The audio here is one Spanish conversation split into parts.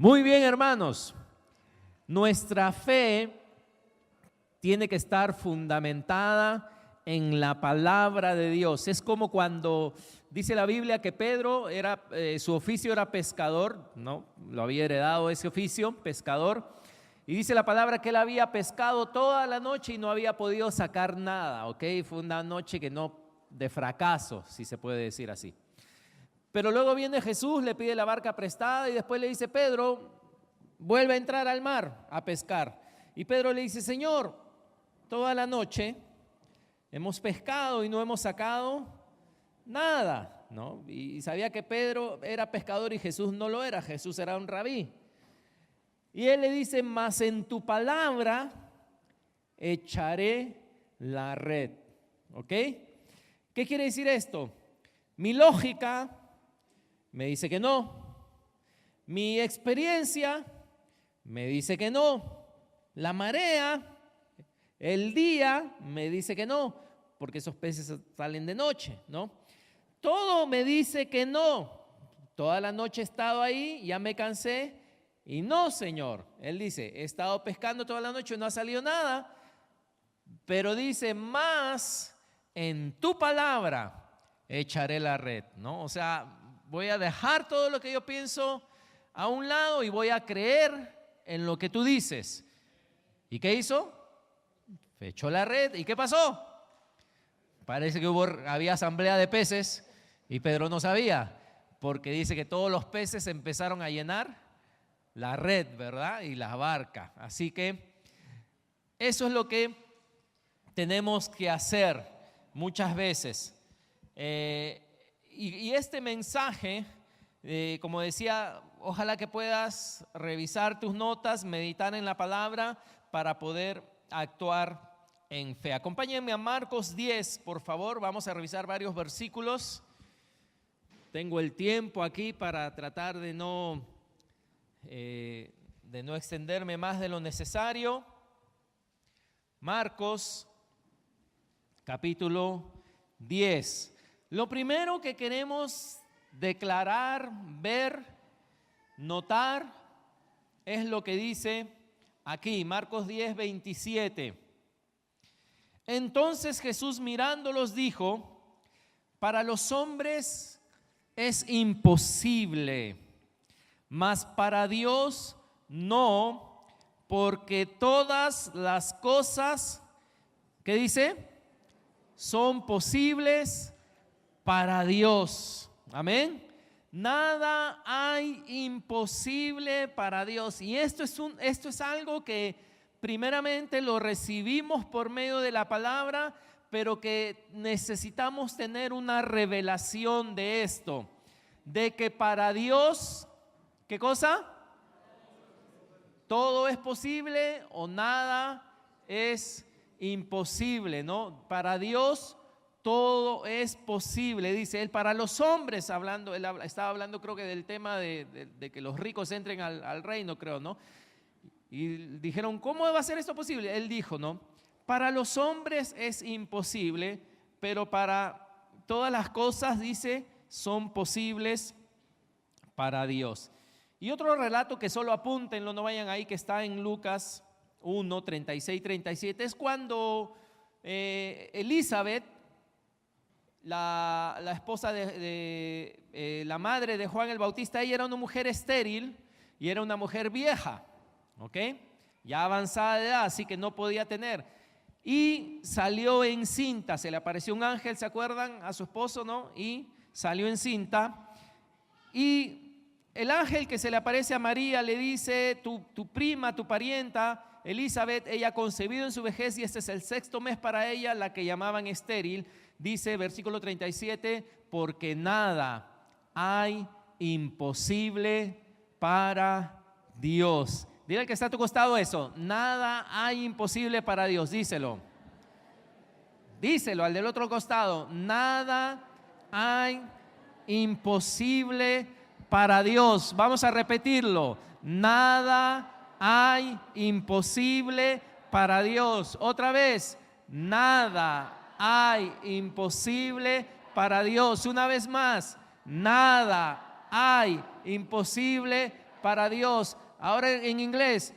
Muy bien, hermanos. Nuestra fe tiene que estar fundamentada en la palabra de Dios. Es como cuando dice la Biblia que Pedro su oficio era pescador, ¿no? Lo había heredado ese oficio, pescador. Y dice la palabra que él había pescado toda la noche y no había podido sacar nada, ¿ok? Fue una noche de fracaso, si se puede decir así. Pero luego viene Jesús, le pide la barca prestada y después le dice: Pedro, vuelve a entrar al mar a pescar. Y Pedro le dice: Señor, toda la noche hemos pescado y no hemos sacado nada, ¿no? Y sabía que Pedro era pescador y Jesús no lo era, Jesús era un rabí. Y él le dice: mas en tu palabra echaré la red. ¿Ok? ¿Qué quiere decir esto? Mi lógica me dice que no. Mi experiencia me dice que no. La marea, el día me dice que no, porque esos peces salen de noche, ¿no? Todo me dice que no. Toda la noche he estado ahí, ya me cansé y no, Señor. Él dice: he estado pescando toda la noche y no ha salido nada, pero dice: más en tu palabra echaré la red, ¿no? O sea, voy a dejar todo lo que yo pienso a un lado y voy a creer en lo que tú dices. ¿Y qué hizo? Echó la red. ¿Y qué pasó? Parece que había asamblea de peces y Pedro no sabía, porque dice que todos los peces empezaron a llenar la red, ¿verdad? Y la barca. Así que eso es lo que tenemos que hacer muchas veces. Y este mensaje, como decía, ojalá que puedas revisar tus notas, meditar en la palabra para poder actuar en fe. Acompáñenme a Marcos 10, por favor. Vamos a revisar varios versículos. Tengo el tiempo aquí para tratar de no extenderme más de lo necesario. Marcos, capítulo 10. Lo primero que queremos declarar, ver, notar, es lo que dice aquí, Marcos 10, 27. Entonces Jesús mirándolos dijo: para los hombres es imposible, mas para Dios no, porque todas las cosas, ¿qué dice? Son posibles para Dios. Amén. Nada hay imposible para Dios. Y esto es algo que primeramente lo recibimos por medio de la palabra, pero que necesitamos tener una revelación de esto, de que para Dios, ¿qué cosa? Todo es posible o nada es imposible, ¿no? Para Dios todo es posible, dice él. Para los hombres, él estaba hablando creo que del tema de que los ricos entren al reino, creo, ¿no? Y dijeron: ¿cómo va a ser esto posible? Él dijo, ¿no? Para los hombres es imposible, pero para todas las cosas, dice, son posibles para Dios. Y otro relato que solo apúntenlo, no vayan ahí, que está en Lucas 1, 36, 37, es cuando Elizabeth, la esposa de la madre de Juan el Bautista, ella era una mujer estéril y era una mujer vieja, ¿ok? Ya avanzada de edad, así que no podía tener. Y salió encinta, se le apareció un ángel, ¿se acuerdan? A su esposo, ¿no? Y salió encinta. Y el ángel que se le aparece a María le dice: tu prima, tu parienta, Elizabeth, ella ha concebido en su vejez y este es el 6º mes para ella, la que llamaban estéril. Dice, versículo 37, porque nada hay imposible para Dios. Dile al que está a tu costado eso: nada hay imposible para Dios. Díselo. Díselo al del otro costado: nada hay imposible para Dios. Vamos a repetirlo: nada hay imposible para Dios. Otra vez: nada hay imposible para Dios. Una vez más: nada hay imposible para Dios. Ahora en inglés.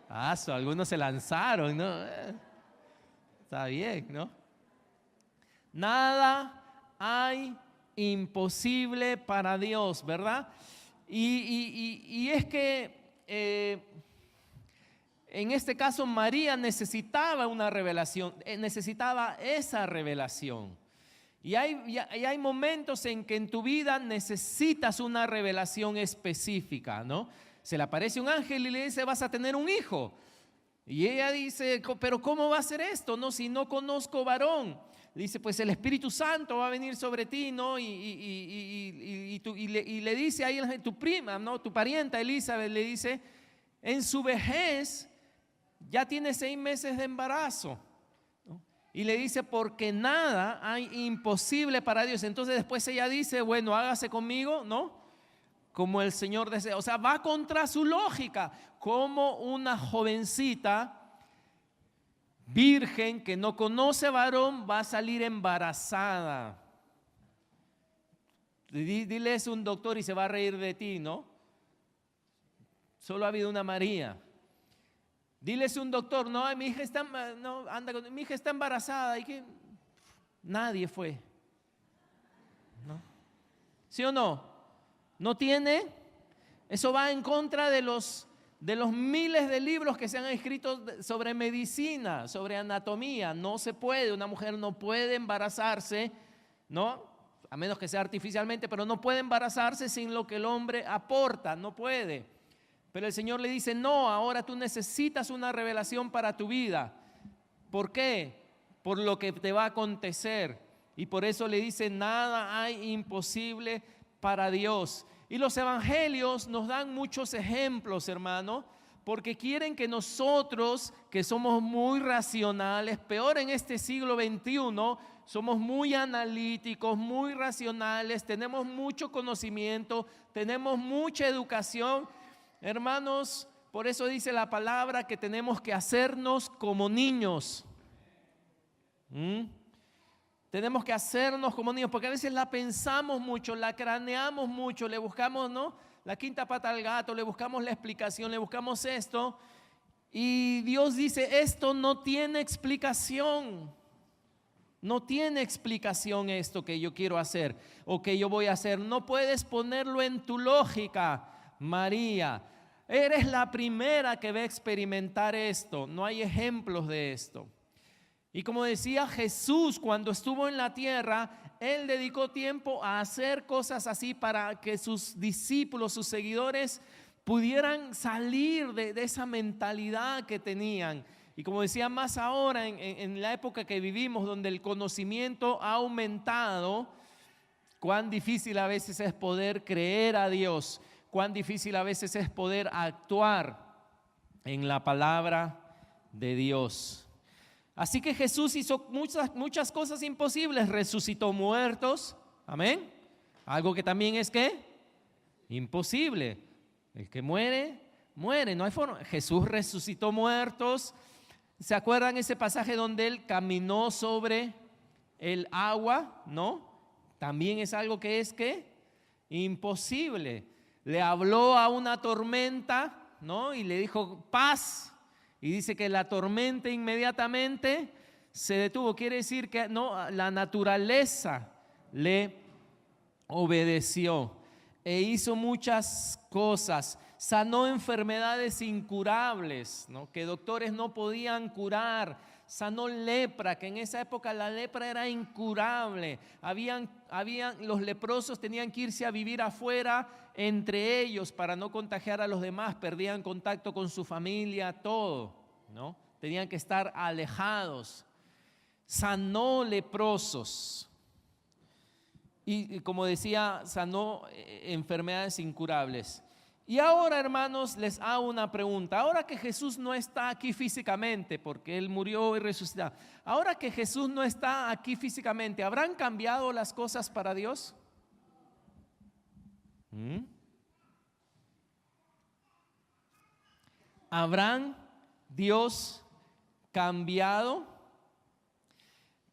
Algunos se lanzaron, ¿no? Está bien, ¿no? Nada hay imposible para Dios, ¿verdad? Y es que en este caso María necesitaba una revelación, necesitaba esa revelación. Y hay momentos en que en tu vida necesitas una revelación específica, ¿no? Se le aparece un ángel y le dice, vas a tener un hijo. Y ella dice, pero ¿cómo va a ser esto? No, si no conozco varón. Dice, pues el Espíritu Santo va a venir sobre ti, ¿no? Y le dice ahí tu prima, ¿no? Tu parienta Elizabeth le dice, en su vejez ya tiene 6 meses de embarazo, ¿no? Y le dice, porque nada hay imposible para Dios. Entonces después ella dice, bueno, hágase conmigo, ¿no? Como el Señor desea. O sea, va contra su lógica. Como una jovencita virgen que no conoce varón va a salir embarazada. Diles un doctor y se va a reír de ti, ¿no? Solo ha habido una María. Diles un doctor, no, mi hija está, no, mi hija está embarazada. ¿Y qué? Nadie fue, ¿no? ¿Sí o no? No tiene, eso va en contra de los miles de libros que se han escrito sobre medicina, sobre anatomía. No se puede, una mujer no puede embarazarse, ¿no? A menos que sea artificialmente, pero no puede embarazarse sin lo que el hombre aporta, no puede. Pero el Señor le dice, no, ahora tú necesitas una revelación para tu vida. ¿Por qué? Por lo que te va a acontecer. Y por eso le dice, nada hay imposible para Dios. Y los evangelios nos dan muchos ejemplos, hermano, porque quieren que nosotros, que somos muy racionales, peor en este siglo XXI, somos muy analíticos, muy racionales, tenemos mucho conocimiento, tenemos mucha educación. Hermanos, por eso dice la palabra que tenemos que hacernos como niños. Tenemos que hacernos como niños, porque a veces la pensamos mucho, la craneamos mucho, le buscamos, ¿no?, la quinta pata al gato, le buscamos la explicación, le buscamos esto. Y Dios dice, esto no tiene explicación. No tiene explicación esto que yo quiero hacer o que yo voy a hacer. No puedes ponerlo en tu lógica, María. Eres la primera que va a experimentar esto. No hay ejemplos de esto. Y como decía Jesús, cuando estuvo en la tierra, Él dedicó tiempo a hacer cosas así para que sus discípulos, sus seguidores, pudieran salir de esa mentalidad que tenían. Y como decía, más ahora en la época que vivimos, donde el conocimiento ha aumentado, cuán difícil a veces es poder creer a Dios, cuán difícil a veces es poder actuar en la palabra de Dios. Así que Jesús hizo muchas cosas imposibles, resucitó muertos, amén. Algo que también es ¿qué? Imposible. El que muere, muere, no hay forma. Jesús resucitó muertos. ¿Se acuerdan ese pasaje donde Él caminó sobre el agua? ¿No? También es algo que es ¿qué? Imposible. Le habló a una tormenta, ¿no? Y le dijo paz. Y dice que la tormenta inmediatamente se detuvo. Quiere decir que no, la naturaleza le obedeció e hizo muchas cosas. Sanó enfermedades incurables, ¿no?, que doctores no podían curar. Sanó lepra, que en esa época la lepra era incurable. Los leprosos tenían que irse a vivir afuera entre ellos para no contagiar a los demás. Perdían contacto con su familia, todo, ¿no? Tenían que estar alejados. Sanó leprosos. Y como decía, sanó enfermedades incurables. Y ahora, hermanos, les hago una pregunta. Ahora que Jesús no está aquí físicamente, porque Él murió y resucitó, ahora que Jesús no está aquí físicamente, ¿habrán cambiado las cosas para Dios? ¿Habrán Dios cambiado?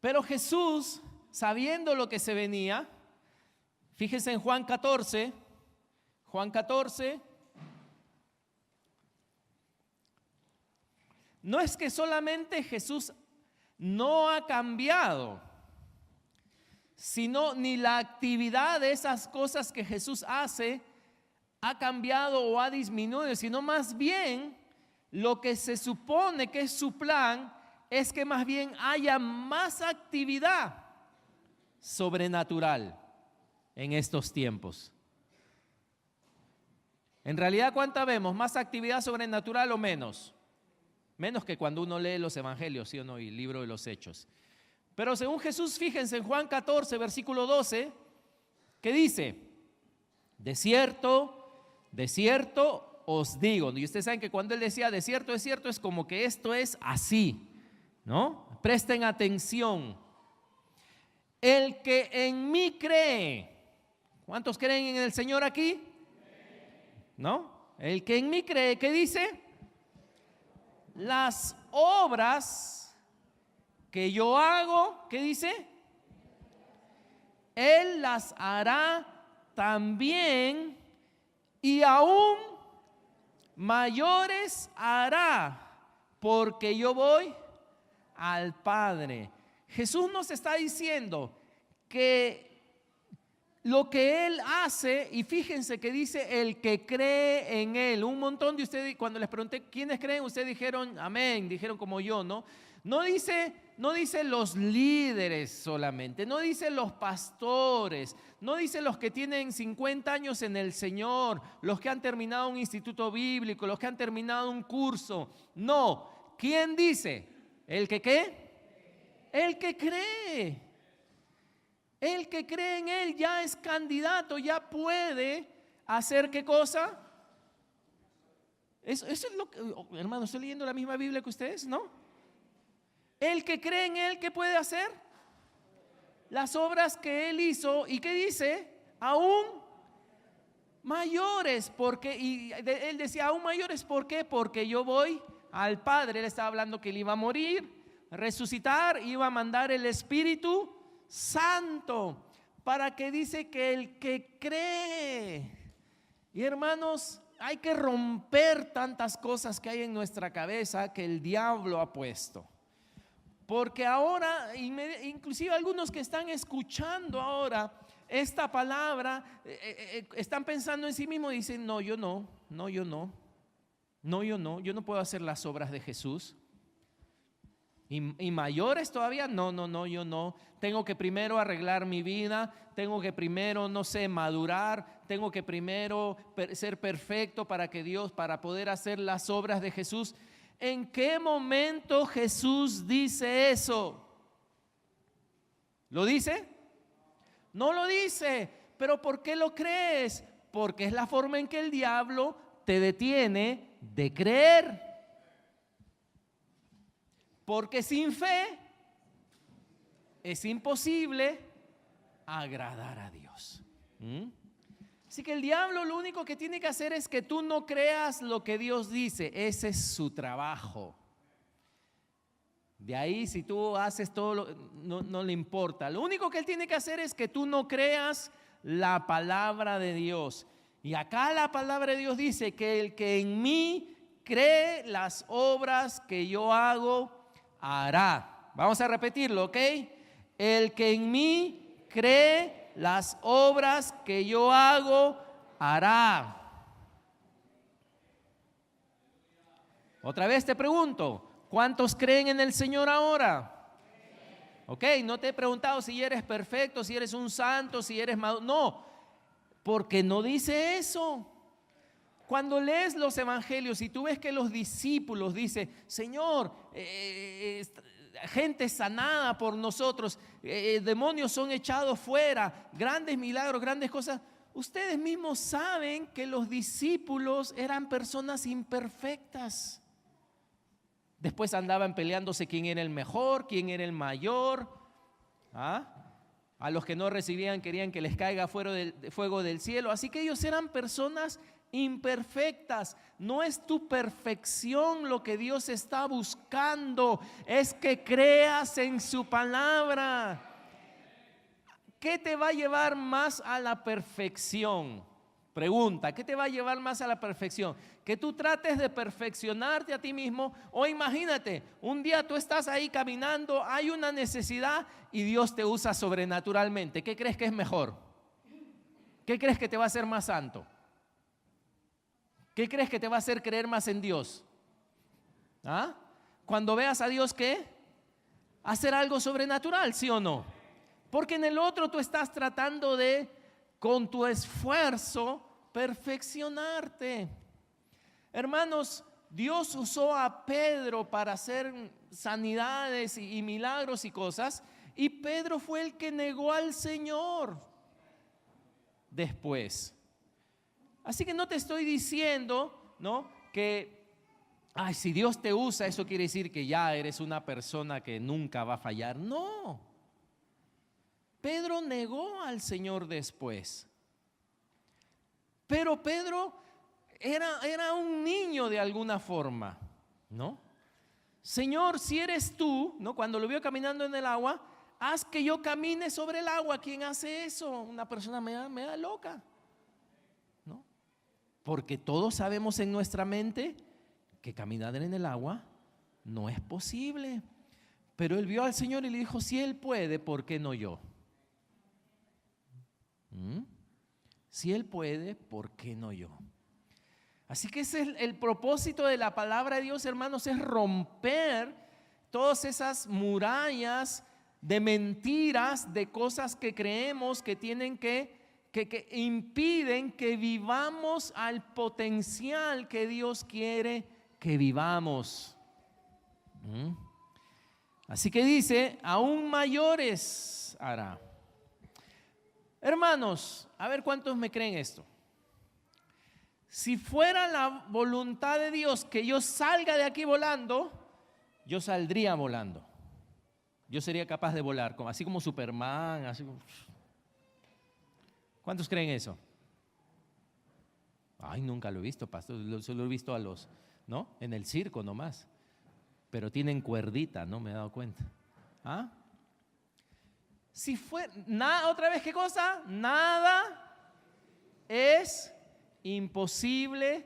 Pero Jesús, sabiendo lo que se venía, Fíjense en Juan 14. Juan 14. No es que solamente Jesús no ha cambiado, sino ni la actividad de esas cosas que Jesús hace ha cambiado o ha disminuido, sino más bien lo que se supone que es su plan es que más bien haya más actividad sobrenatural en estos tiempos. En realidad, ¿cuánta vemos? ¿Más actividad sobrenatural o menos? Menos que cuando uno lee los evangelios, ¿sí o no? Y el libro de los Hechos. Pero según Jesús, fíjense en Juan 14, versículo 12, que dice: de cierto os digo. Y ustedes saben que cuando él decía de cierto, es como que esto es así, ¿no? Presten atención. El que en mí cree, ¿cuántos creen en el Señor aquí? ¿No? El que en mí cree, ¿qué dice? Las obras que yo hago, ¿qué dice? Él las hará también, y aún mayores hará, porque yo voy al Padre. Jesús nos está diciendo que lo que Él hace, y fíjense que dice el que cree en Él. Un montón de ustedes, cuando les pregunté quiénes creen, ustedes dijeron amén, dijeron como yo, ¿no? No dice los líderes solamente, no dice los pastores, no dice los que tienen 50 años en el Señor, los que han terminado un instituto bíblico, los que han terminado un curso. No, ¿quién dice? ¿El que qué? El que cree. El que cree en Él ya es candidato, ya puede hacer ¿qué cosa? Eso es lo que, hermano, estoy leyendo la misma Biblia que ustedes, ¿no? El que cree en Él, ¿qué puede hacer? Las obras que Él hizo. ¿Y qué dice? Aún mayores, porque, y Él decía aún mayores, ¿por qué? Porque yo voy al Padre. Él estaba hablando que Él iba a morir, resucitar, iba a mandar el Espíritu Santo, para que dice que el que cree. Y hermanos, hay que romper tantas cosas que hay en nuestra cabeza que el diablo ha puesto. Porque ahora, inclusive algunos que están escuchando ahora esta palabra, están pensando en sí mismos y dicen, yo no puedo hacer las obras de Jesús. Y mayores todavía, yo no. Tengo que primero arreglar mi vida, tengo que primero, madurar, tengo que primero ser perfecto para poder hacer las obras de Jesús. ¿En qué momento Jesús dice eso? ¿Lo dice? No lo dice. ¿Pero por qué lo crees? Porque es la forma en que el diablo te detiene de creer. Porque sin fe es imposible agradar a Dios. Así que el diablo lo único que tiene que hacer es que tú no creas lo que Dios dice. Ese es su trabajo. De ahí, si tú haces todo, no le importa. Lo único que él tiene que hacer es que tú no creas la palabra de Dios. Y acá la palabra de Dios dice que el que en mí cree las obras que yo hago, hará. Vamos a repetirlo, ¿ok? El que en mí cree las obras que yo hago, hará. Otra vez te pregunto, ¿cuántos creen en el Señor ahora? Ok, no te he preguntado si eres perfecto, si eres un santo, si eres maduro. No, porque no dice eso. Cuando lees los evangelios y tú ves que los discípulos dicen, Señor, gente sanada por nosotros, demonios son echados fuera, grandes milagros, grandes cosas. Ustedes mismos saben que los discípulos eran personas imperfectas. Después andaban peleándose quién era el mejor, quién era el mayor. A los que no recibían querían que les caiga fuego del cielo. Así que ellos eran personas imperfectas. No es tu perfección lo que Dios está buscando, es que creas en su palabra. ¿qué te va a llevar más a la perfección? Pregunta, ¿qué te va a llevar más a la perfección? Que tú trates de perfeccionarte a ti mismo, o imagínate, un día tú estás ahí caminando, hay una necesidad y Dios te usa sobrenaturalmente. ¿Qué crees que es mejor? ¿Qué crees que te va a hacer más santo? ¿Qué crees que te va a hacer creer más en Dios? ¿Ah? Cuando veas a Dios, ¿qué? Hacer algo sobrenatural, ¿sí o no? Porque en el otro tú estás tratando de, con tu esfuerzo, perfeccionarte. Hermanos, Dios usó a Pedro para hacer sanidades y milagros y cosas, y Pedro fue el que negó al Señor después. Así que no te estoy diciendo, ¿no?, que si Dios te usa, eso quiere decir que ya eres una persona que nunca va a fallar. No. Pedro negó al Señor después. Pero Pedro era un niño de alguna forma, ¿no? Señor, si eres tú, ¿no?, cuando lo vio caminando en el agua, haz que yo camine sobre el agua. ¿Quién hace eso? Una persona media loca, ¿no? Porque todos sabemos en nuestra mente que caminar en el agua no es posible. Pero él vio al Señor y le dijo, si Él puede, ¿por qué no yo? Si Él puede, ¿por qué no yo? Así que ese es el propósito de la palabra de Dios, hermanos, es romper todas esas murallas de mentiras, de cosas que creemos que tienen que impiden que vivamos al potencial que Dios quiere que vivamos. Así que dice, aún mayores hará. Hermanos, a ver cuántos me creen esto. Si fuera la voluntad de Dios que yo salga de aquí volando, yo saldría volando. Yo sería capaz de volar, así como Superman, así como... ¿Cuántos creen eso? Ay, nunca lo he visto, pastor, solo he visto a los, ¿no?, en el circo nomás. Pero tienen cuerdita, no me he dado cuenta. ¿Ah? Si fue nada, otra vez, ¿qué cosa? Nada es imposible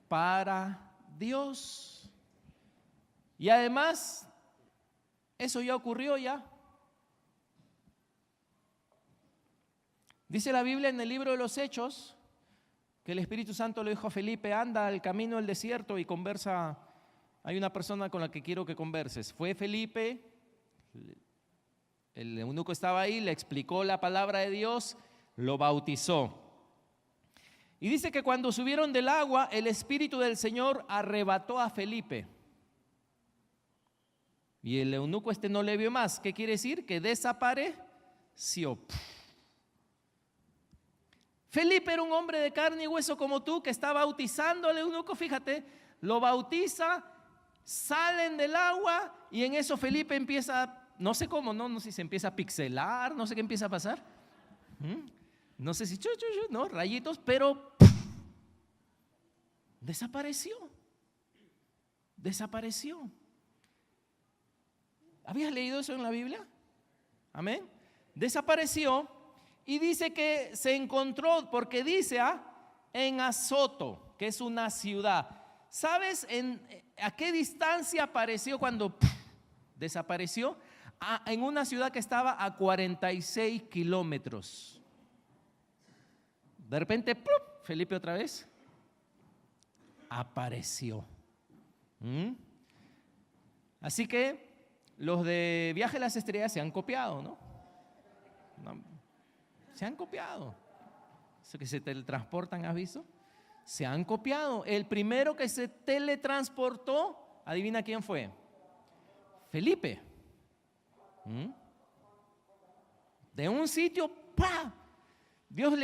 para Dios. Y además, eso ya ocurrió ya. Dice la Biblia en el libro de los Hechos que el Espíritu Santo le dijo a Felipe, anda al camino del desierto y conversa. Hay una persona con la que quiero que converses. Fue Felipe, el eunuco estaba ahí, le explicó la palabra de Dios, lo bautizó. Y dice que cuando subieron del agua, el Espíritu del Señor arrebató a Felipe. Y el eunuco no le vio más. ¿Qué quiere decir? Que desapareció. Felipe era un hombre de carne y hueso como tú, que está bautizando al eunuco, fíjate, lo bautiza, salen del agua y en eso Felipe empieza, no sé cómo, no sé si se empieza a pixelar, no sé qué empieza a pasar. No sé si no, rayitos, pero desapareció. ¿Habías leído eso en la Biblia? Amén. Desapareció. Y dice que se encontró, porque dice en Azoto, que es una ciudad. ¿Sabes a qué distancia apareció cuando desapareció? En una ciudad que estaba a 46 kilómetros. De repente, ¡plup!, Felipe otra vez apareció. Así que los de Viaje a las Estrellas se han copiado, ¿no? Se han copiado. Eso que se teletransportan, ¿has visto? Se han copiado. El primero que se teletransportó, adivina quién fue. Felipe. De un sitio, ¡pah! Dios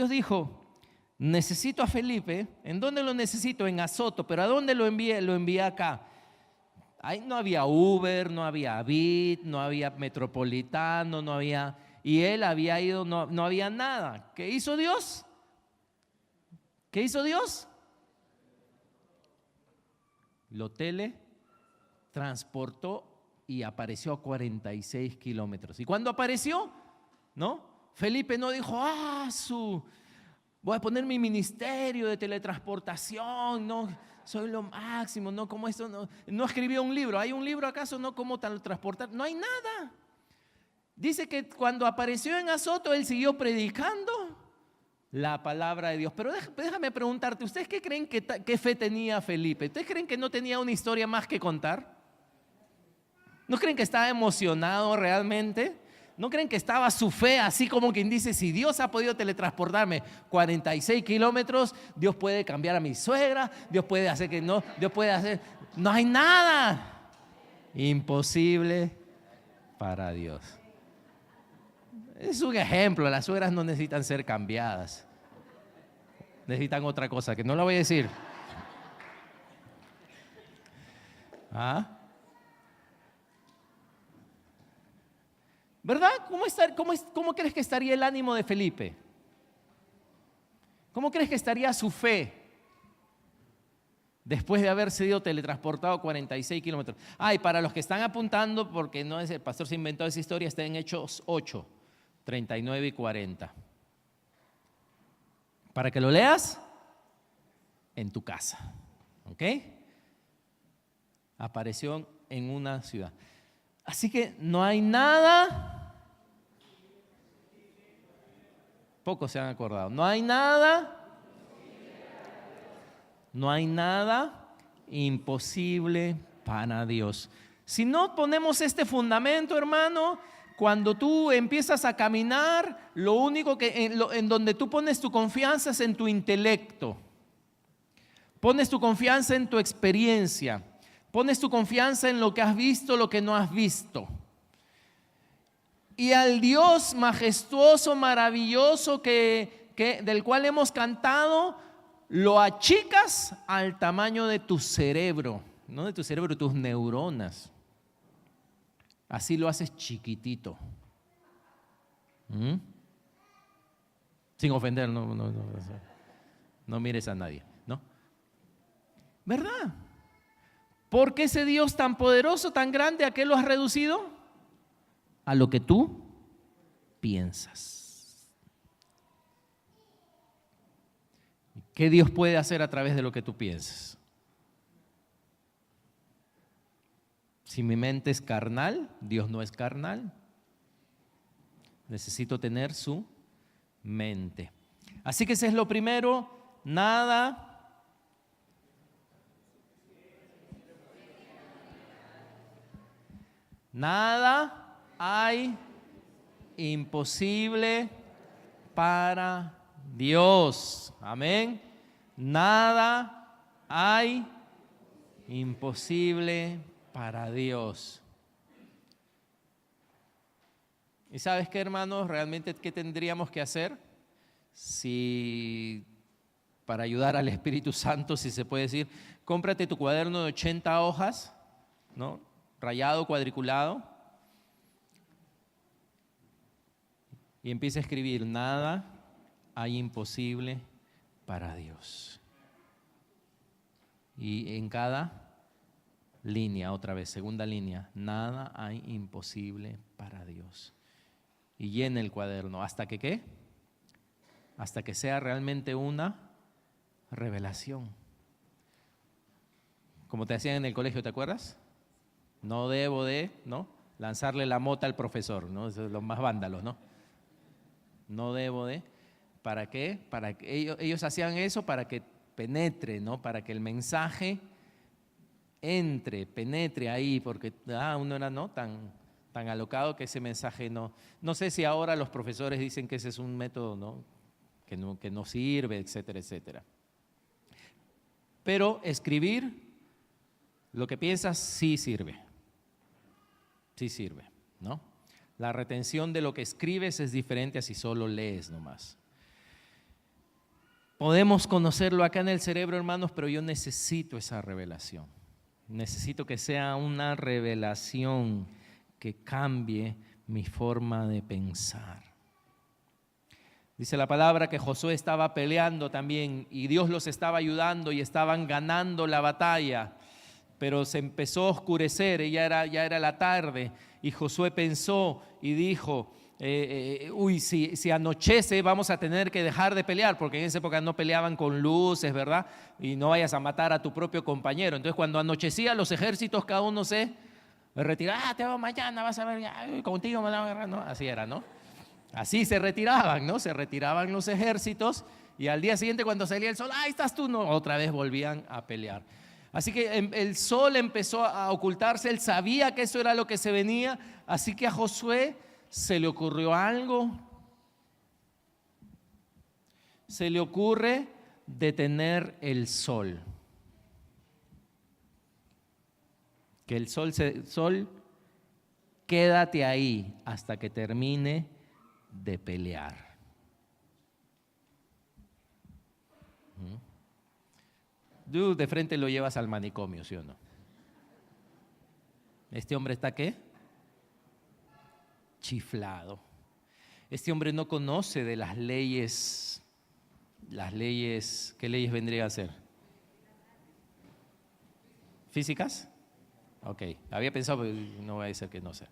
dijo, necesito a Felipe. ¿En dónde lo necesito? En Azoto. ¿Pero a dónde lo envié? Lo envié acá. Ahí no había Uber, no había Bit, no había Metropolitano, no había... Y él había ido, no había nada. ¿Qué hizo Dios? Lo teletransportó y apareció a 46 kilómetros. Y cuando apareció, ¿no? Felipe no dijo, voy a poner mi ministerio de teletransportación, no, soy lo máximo, no, como esto, no escribió un libro. ¿Hay un libro acaso, no, cómo teletransportar? No hay nada. Dice que cuando apareció en Azoto, él siguió predicando la palabra de Dios. Pero déjame preguntarte, ¿ustedes qué creen qué fe tenía Felipe? ¿Ustedes creen que no tenía una historia más que contar? ¿No creen que estaba emocionado realmente? ¿No creen que estaba su fe así como quien dice, si Dios ha podido teletransportarme 46 kilómetros, Dios puede cambiar a mi suegra, Dios puede hacer que no, Dios puede hacer... No hay nada imposible para Dios. Es un ejemplo, las suegras no necesitan ser cambiadas. Necesitan otra cosa, que no la voy a decir. ¿Ah? ¿Verdad? ¿Cómo crees que estaría el ánimo de Felipe? ¿Cómo crees que estaría su fe después de haber sido teletransportado 46 kilómetros? Y para los que están apuntando, porque no es el pastor se inventó esa historia, está en Hechos 8, 39 y 40. Para que lo leas en tu casa, ¿ok? Apareció en una ciudad. Así que no hay nada, pocos se han acordado, no hay nada imposible para Dios. Si no ponemos este fundamento, hermano, cuando tú empiezas a caminar, lo único que en donde tú pones tu confianza es en tu intelecto, pones tu confianza en tu experiencia. Pones tu confianza en lo que has visto, lo que no has visto. Y al Dios majestuoso, maravilloso del cual hemos cantado, lo achicas al tamaño de tu cerebro. No de tu cerebro, de tus neuronas. Así lo haces chiquitito. Sin ofender, no mires a nadie, ¿no? ¿Verdad? ¿Por qué ese Dios tan poderoso, tan grande, a qué lo has reducido? A lo que tú piensas. ¿Qué Dios puede hacer a través de lo que tú piensas? Si mi mente es carnal, Dios no es carnal. Necesito tener su mente. Así que ese es lo primero, nada hay imposible para Dios. Amén. Nada hay imposible para Dios. ¿Y sabes qué, hermanos? Realmente, ¿qué tendríamos que hacer? Para ayudar al Espíritu Santo, si se puede decir, cómprate tu cuaderno de 80 hojas, ¿no? Rayado, cuadriculado, y empieza a escribir, nada hay imposible para Dios. Y en cada línea, otra vez, segunda línea, nada hay imposible para Dios. Y llena el cuaderno, ¿hasta que qué? Hasta que sea realmente una revelación. Como te hacían en el colegio, ¿te acuerdas? No debo de, ¿no?, lanzarle la mota al profesor, ¿no? Eso es los más vándalos, ¿no? No debo de. ¿Para qué? Para que ellos hacían eso para que penetre, ¿no? Para que el mensaje penetre ahí, porque uno era no tan alocado que ese mensaje no. No sé si ahora los profesores dicen que ese es un método, ¿no? Que no sirve, etcétera, etcétera. Pero escribir lo que piensas sí sirve. Sí sirve, ¿no? La retención de lo que escribes es diferente a si solo lees nomás. Podemos conocerlo acá en el cerebro, hermanos, pero yo necesito esa revelación. Necesito que sea una revelación que cambie mi forma de pensar. Dice la palabra que Josué estaba peleando también y Dios los estaba ayudando y estaban ganando la batalla. pero se empezó a oscurecer, y ya era la tarde, y Josué pensó y dijo, si anochece vamos a tener que dejar de pelear, porque en esa época no peleaban con luces, ¿verdad? Y no vayas a matar a tu propio compañero. Entonces cuando anochecía los ejércitos cada uno se retiraba, te veo mañana, vas a ver, contigo me la guerra, ¿no? Así era, ¿no? Así se retiraban, ¿no? Se retiraban los ejércitos y al día siguiente cuando salía el sol, ¡ahí estás tú! No, otra vez volvían a pelear. Así que el sol empezó a ocultarse, él sabía que eso era lo que se venía, así que a Josué se le ocurrió algo. Se le ocurre detener el sol. Que el sol, quédate ahí hasta que termine de pelear. Tú de frente lo llevas al manicomio, ¿sí o no? ¿Este hombre está qué? Chiflado. Este hombre no conoce de las leyes. ¿Qué leyes vendrían a ser? ¿Físicas? Ok, había pensado, pero no va a decir que no sé.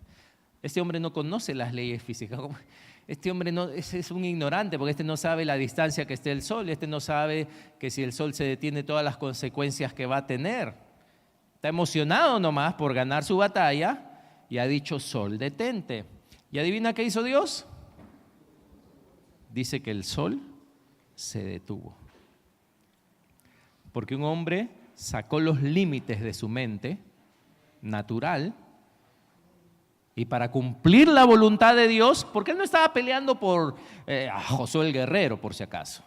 Este hombre no conoce las leyes físicas. Este hombre es un ignorante, porque este no sabe la distancia que esté el sol, este no sabe que si el sol se detiene todas las consecuencias que va a tener. Está emocionado nomás por ganar su batalla y ha dicho: sol, detente. ¿Y adivina qué hizo Dios? Dice que el sol se detuvo. Porque un hombre sacó los límites de su mente natural y para cumplir la voluntad de Dios, porque él no estaba peleando por a Josué el guerrero, por si acaso.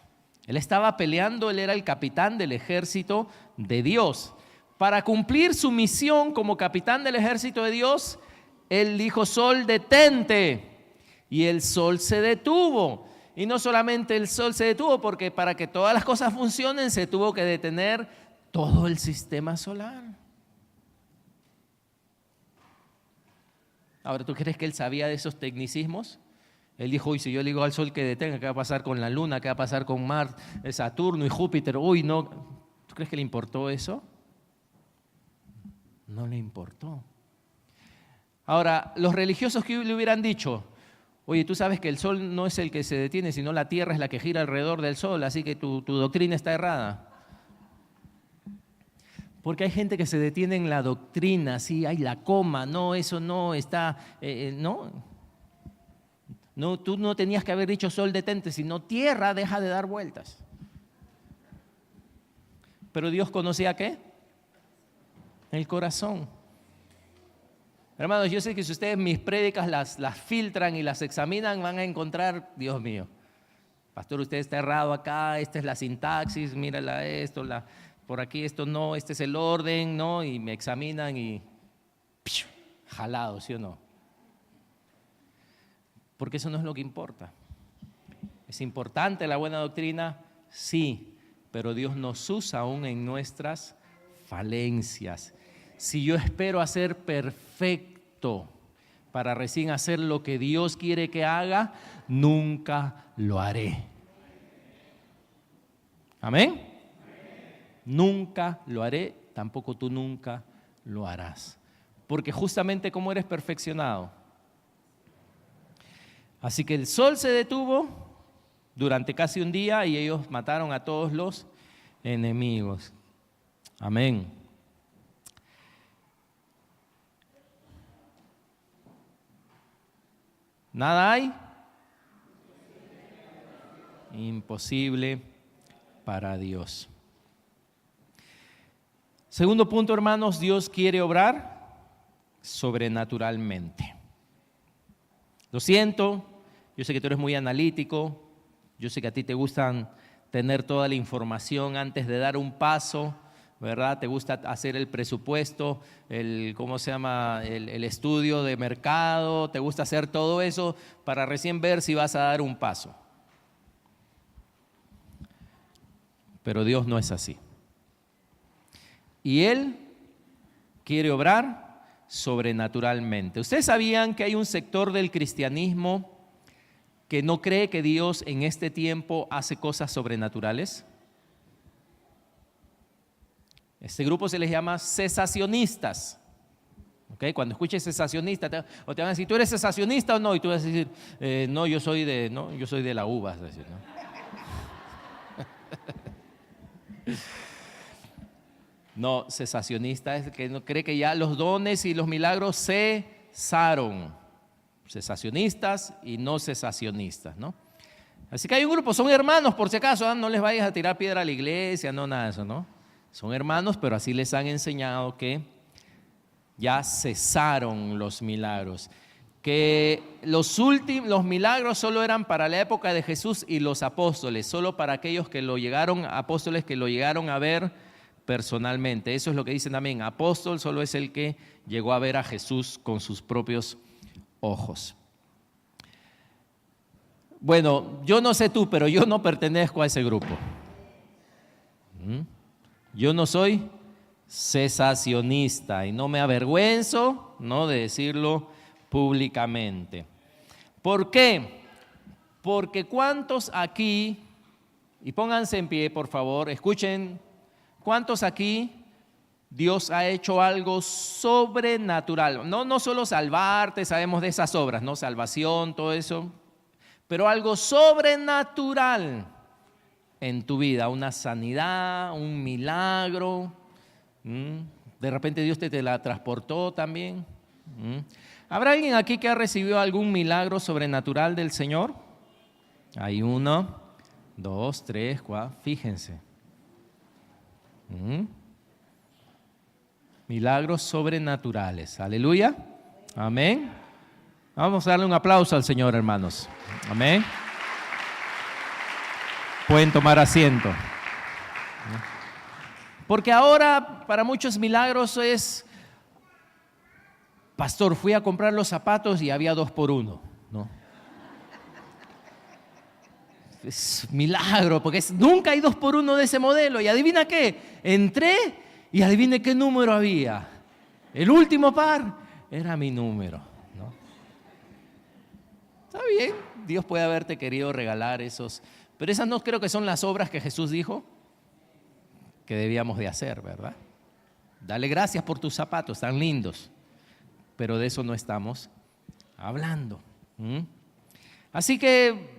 Él estaba peleando, él era el capitán del ejército de Dios. Para cumplir su misión como capitán del ejército de Dios, él dijo: sol, detente. Y el sol se detuvo. Y no solamente el sol se detuvo, porque para que todas las cosas funcionen se tuvo que detener todo el sistema solar. Ahora, ¿tú crees que él sabía de esos tecnicismos? Él dijo: uy, si yo le digo al sol que detenga, ¿qué va a pasar con la luna? ¿Qué va a pasar con Marte, Saturno y Júpiter? Uy, no. ¿Tú crees que le importó eso? No le importó. Ahora, los religiosos que le hubieran dicho: oye, tú sabes que el sol no es el que se detiene, sino la tierra es la que gira alrededor del sol, así que tu doctrina está errada. Porque hay gente que se detiene en la doctrina, sí, hay la coma, no, eso no está, no, tú no tenías que haber dicho sol, detente, sino tierra, deja de dar vueltas. Pero Dios conocía ¿qué? El corazón. Hermanos, yo sé que si ustedes mis prédicas las filtran y las examinan, van a encontrar, Dios mío, pastor, usted está errado acá, esta es la sintaxis, mírala esto, por aquí esto no, este es el orden, ¿no? Y me examinan y jalado, ¿sí o no? Porque eso no es lo que importa. ¿Es importante la buena doctrina? Sí, pero Dios nos usa aún en nuestras falencias. Si yo espero a ser perfecto para recién hacer lo que Dios quiere que haga, nunca lo haré. ¿Amén? Nunca lo haré, tampoco tú nunca lo harás. Porque justamente como eres perfeccionado. Así que el sol se detuvo durante casi un día y ellos mataron a todos los enemigos. Amén. ¿Nada hay? Imposible para Dios. Segundo punto, hermanos, Dios quiere obrar sobrenaturalmente. Lo siento, yo sé que tú eres muy analítico, yo sé que a ti te gustan tener toda la información antes de dar un paso, ¿verdad? Te gusta hacer el presupuesto, el estudio de mercado, te gusta hacer todo eso para recién ver si vas a dar un paso. Pero Dios no es así. Y Él quiere obrar sobrenaturalmente. ¿Ustedes sabían que hay un sector del cristianismo que no cree que Dios en este tiempo hace cosas sobrenaturales? Este grupo se les llama cesacionistas. ¿Okay? Cuando escuches cesacionista, o te van a decir, ¿tú eres cesacionista o no? Y tú vas a decir, no, yo soy de la uva. Vas a decir, ¿no? No, cesacionista es el que no cree que ya los dones y los milagros cesaron. Cesacionistas y no cesacionistas, ¿no? Así que hay un grupo, son hermanos por si acaso, no les vayas a tirar piedra a la iglesia, no, nada de eso, ¿no? Son hermanos, pero así les han enseñado que ya cesaron los milagros, que los milagros solo eran para la época de Jesús y los apóstoles, solo para aquellos apóstoles que lo llegaron a ver personalmente. Eso es lo que dicen también, apóstol solo es el que llegó a ver a Jesús con sus propios ojos. Bueno, yo no sé tú, pero yo no pertenezco a ese grupo. Yo no soy cesacionista y no me avergüenzo, ¿no?, de decirlo públicamente. ¿Por qué? Porque ¿cuántos aquí, y pónganse en pie por favor, escuchen, cuántos aquí Dios ha hecho algo sobrenatural? No solo salvarte, sabemos de esas obras, ¿no?, salvación, todo eso, pero algo sobrenatural en tu vida, una sanidad, un milagro. De repente Dios te la transportó también. ¿Habrá alguien aquí que ha recibido algún milagro sobrenatural del Señor? Hay 1, 2, 3, 4, fíjense. Milagros sobrenaturales. Aleluya. Amén. Vamos a darle un aplauso al Señor, hermanos. Amén. Pueden tomar asiento. Porque ahora para muchos milagros es, pastor, fui a comprar los zapatos y había 2 por 1, ¿no? Es milagro, porque nunca hay 2 por 1 de ese modelo. Y adivina qué, entré y adivine qué número había. El último par era mi número, ¿no? Está bien, Dios puede haberte querido regalar esos, pero esas no creo que son las obras que Jesús dijo que debíamos de hacer, ¿verdad? Dale gracias por tus zapatos, tan lindos, pero de eso no estamos hablando. Así que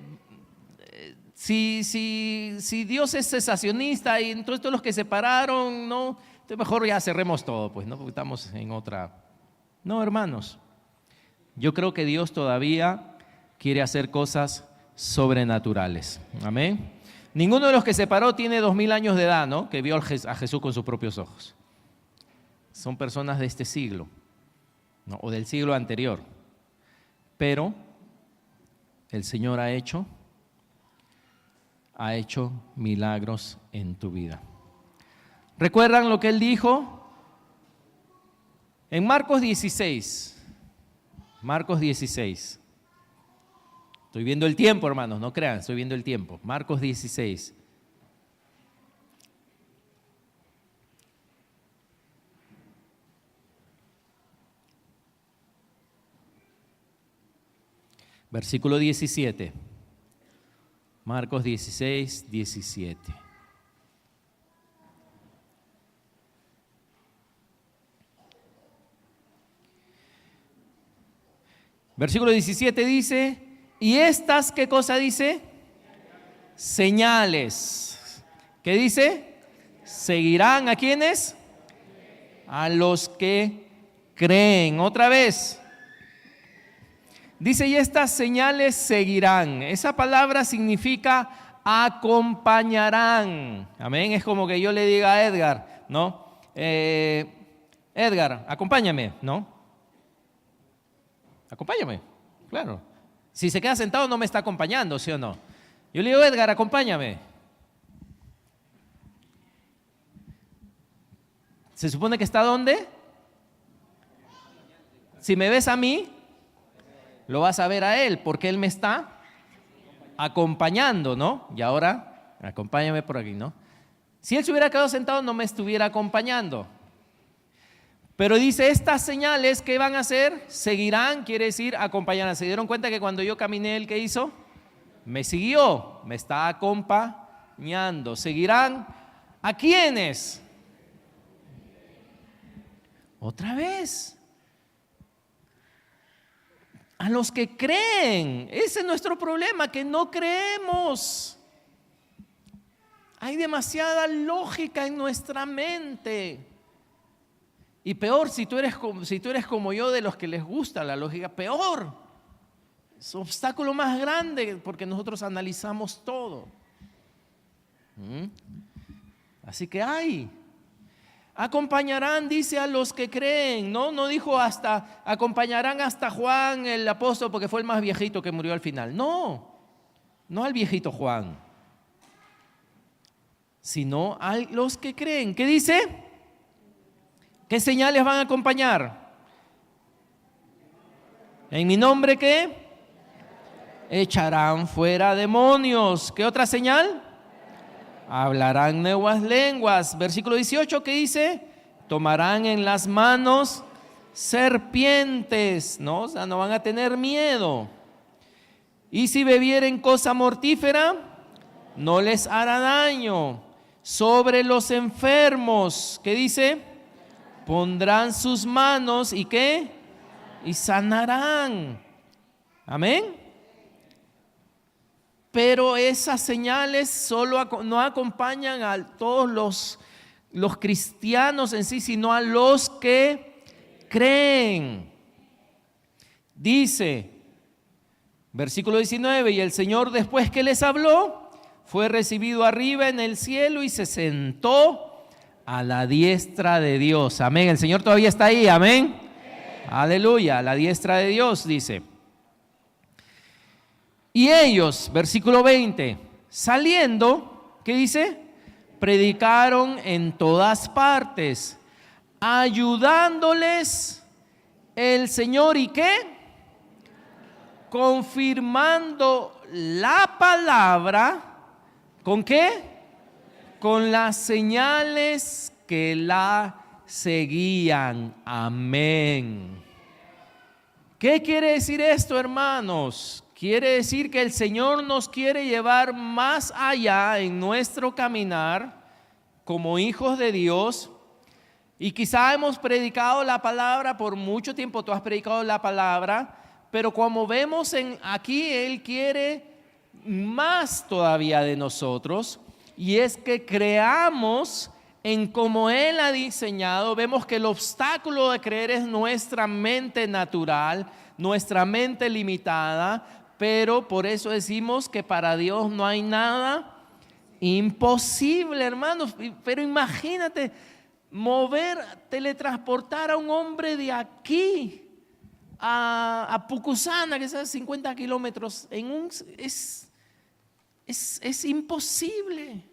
si Dios es cesacionista y entonces todos los que se pararon, no, entonces mejor ya cerremos todo, pues, ¿no? Porque estamos en otra. No, hermanos, yo creo que Dios todavía quiere hacer cosas sobrenaturales. Amén. Ninguno de los que se paró tiene 2000 años de edad, ¿no?, que vio a Jesús con sus propios ojos. Son personas de este siglo, ¿no?, o del siglo anterior. Pero el Señor ha hecho milagros en tu vida. ¿Recuerdan lo que Él dijo? En Marcos 16. Marcos 16. Estoy viendo el tiempo, hermanos, no crean, estoy viendo el tiempo. Marcos 16. Versículo 17. Marcos 16, 17. Versículo 17 dice, ¿y estas qué cosa dice? Señales. ¿Qué dice? Seguirán ¿a quiénes? A los que creen. Otra vez. Dice, y estas señales seguirán. Esa palabra significa acompañarán. Amén. Es como que yo le diga a Edgar, ¿no? Edgar, acompáñame, ¿no? Acompáñame, claro. Si se queda sentado no me está acompañando, ¿sí o no? Yo le digo, Edgar, acompáñame. ¿Se supone que está dónde? Si me ves a mí, lo vas a ver a él, porque él me está acompañando, ¿no? Y ahora, acompáñame por aquí, ¿no? Si él se hubiera quedado sentado, no me estuviera acompañando. Pero dice, estas señales, ¿qué van a hacer? Seguirán, quiere decir acompañarán. ¿Se dieron cuenta que cuando yo caminé, él qué hizo? Me siguió, me está acompañando. ¿Seguirán a quiénes? Otra vez. A los que creen. Ese es nuestro problema, que no creemos. Hay demasiada lógica en nuestra mente. Y peor, si tú eres como yo, de los que les gusta la lógica, peor. Es un obstáculo más grande porque nosotros analizamos todo. Así que acompañarán, dice, a los que creen. No dijo acompañarán hasta Juan el apóstol porque fue el más viejito que murió al final. No al viejito Juan, sino a los que creen. ¿Qué dice? ¿Qué señales van a acompañar? ¿En mi nombre qué? Echarán fuera demonios. ¿Qué otra señal? Hablarán nuevas lenguas. Versículo 18, ¿qué dice? Tomarán en las manos serpientes, ¿no? O sea, no van a tener miedo. Y si bebieren cosa mortífera, no les hará daño. Sobre los enfermos, ¿qué dice? Pondrán sus manos y ¿qué? Y sanarán. Amén. Pero esas señales solo no acompañan a todos los cristianos en sí, sino a los que creen. Dice, versículo 19, y el Señor después que les habló, fue recibido arriba en el cielo y se sentó a la diestra de Dios. Amén. El Señor todavía está ahí. Amén. Aleluya. A la diestra de Dios, dice. Y ellos, versículo 20, saliendo, ¿qué dice? Predicaron en todas partes, ayudándoles el Señor, ¿y qué? Confirmando la palabra, ¿con qué? Con las señales que la seguían. Amén. ¿Qué quiere decir esto, hermanos? Quiere decir que el Señor nos quiere llevar más allá en nuestro caminar como hijos de Dios. Y quizá hemos predicado la palabra por mucho tiempo, tú has predicado la palabra, pero como vemos aquí, Él quiere más todavía de nosotros. Y es que creamos en como Él ha diseñado. Vemos que el obstáculo de creer es nuestra mente natural, nuestra mente limitada, pero por eso decimos que para Dios no hay nada imposible, hermanos. Pero imagínate teletransportar a un hombre de aquí a Pucusana, que es a 50 kilómetros, es imposible.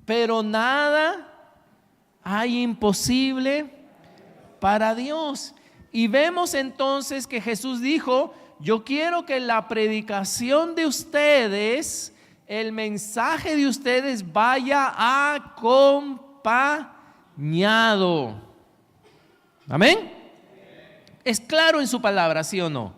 Pero nada hay imposible para Dios. Y vemos entonces que Jesús dijo: yo quiero que la predicación de ustedes, el mensaje de ustedes vaya acompañado. Amén. Es claro en su palabra, ¿sí o no?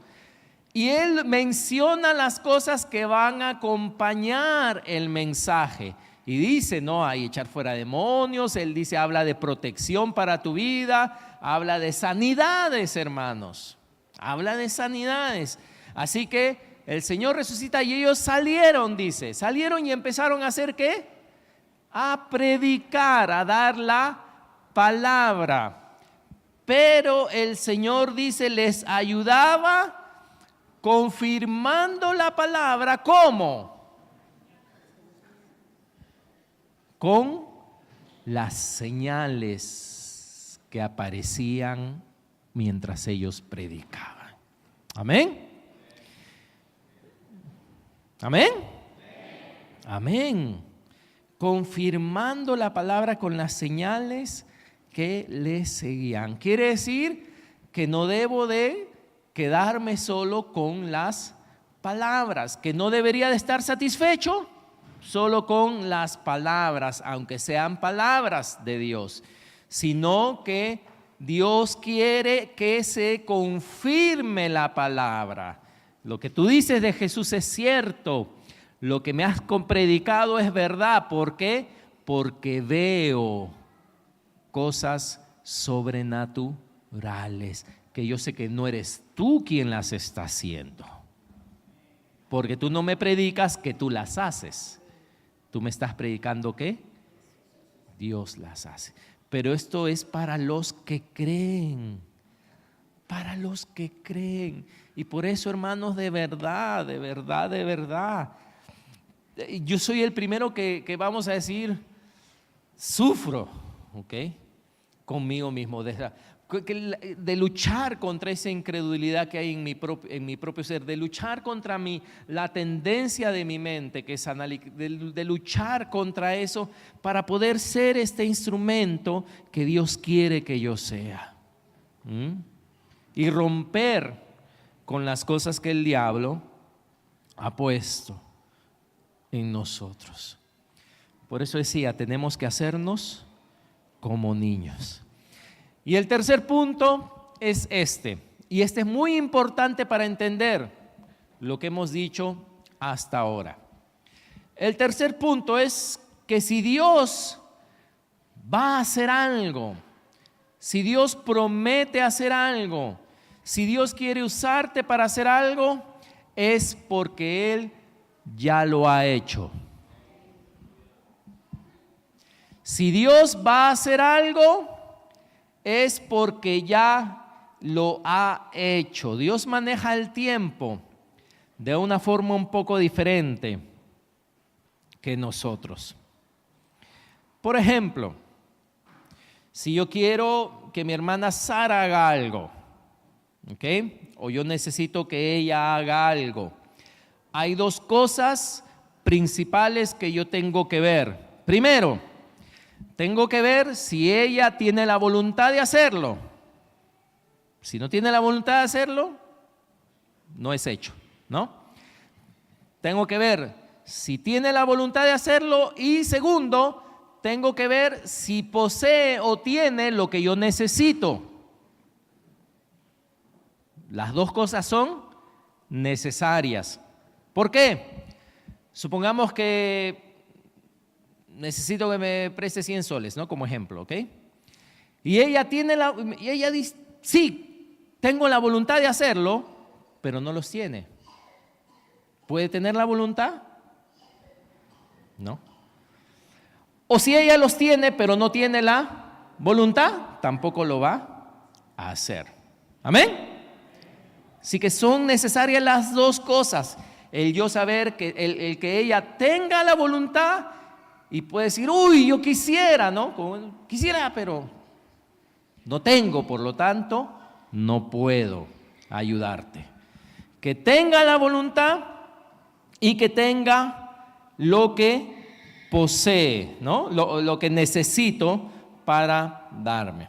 Y Él menciona las cosas que van a acompañar el mensaje. Y dice, no, hay echar fuera demonios. Él dice, habla de protección para tu vida. Habla de sanidades, hermanos. Habla de sanidades. Así que el Señor resucita y ellos salieron, dice. Salieron y empezaron a hacer ¿qué? A predicar, a dar la palabra. Pero el Señor dice, les ayudaba confirmando la palabra. ¿Cómo? Con las señales que aparecían mientras ellos predicaban. Amén. Amén. Amén. Confirmando la palabra con las señales que les seguían. Quiere decir que no debo de quedarme solo con las palabras, que no debería de estar satisfecho solo con las palabras, aunque sean palabras de Dios, sino que Dios quiere que se confirme la palabra. Lo que tú dices de Jesús es cierto, lo que me has predicado es verdad. ¿Por qué? Porque veo cosas sobrenaturales, que yo sé que no eres tú quien las está haciendo. Porque tú no me predicas que tú las haces. Tú me estás predicando que Dios las hace. Pero esto es para los que creen. Para los que creen. Y por eso, hermanos, de verdad, de verdad, de verdad. Yo soy el primero que vamos a decir, sufro, ¿ok? Conmigo mismo, de luchar contra esa incredulidad que hay en mi propio ser, de luchar contra la tendencia de mi mente, que es de luchar contra eso para poder ser este instrumento que Dios quiere que yo sea. Y romper con las cosas que el diablo ha puesto en nosotros. Por eso decía, tenemos que hacernos como niños. Y el tercer punto es este, y este es muy importante para entender lo que hemos dicho hasta ahora. El tercer punto es que si Dios va a hacer algo, si Dios promete hacer algo, si Dios quiere usarte para hacer algo, es porque Él ya lo ha hecho. Si Dios va a hacer algo, es porque ya lo ha hecho. Dios maneja el tiempo de una forma un poco diferente que nosotros. Por ejemplo, si yo quiero que mi hermana Sara haga algo, ¿ok? O yo necesito que ella haga algo, hay dos cosas principales que yo tengo que ver. Primero, tengo que ver si ella tiene la voluntad de hacerlo. Si no tiene la voluntad de hacerlo, no es hecho, ¿no? Tengo que ver si tiene la voluntad de hacerlo y segundo, tengo que ver si posee o tiene lo que yo necesito. Las dos cosas son necesarias. ¿Por qué? Supongamos que necesito que me preste 100 soles, ¿no? Como ejemplo, ¿ok? Y ella dice, sí, tengo la voluntad de hacerlo, pero no los tiene. ¿Puede tener la voluntad? No. O si ella los tiene, pero no tiene la voluntad, tampoco lo va a hacer. ¿Amén? Así que son necesarias las dos cosas. El yo saber que el que ella tenga la voluntad y puede decir, uy, yo quisiera, ¿no? Quisiera, pero no tengo, por lo tanto, no puedo ayudarte. Que tenga la voluntad y que tenga lo que posee, ¿no? Lo que necesito para darme.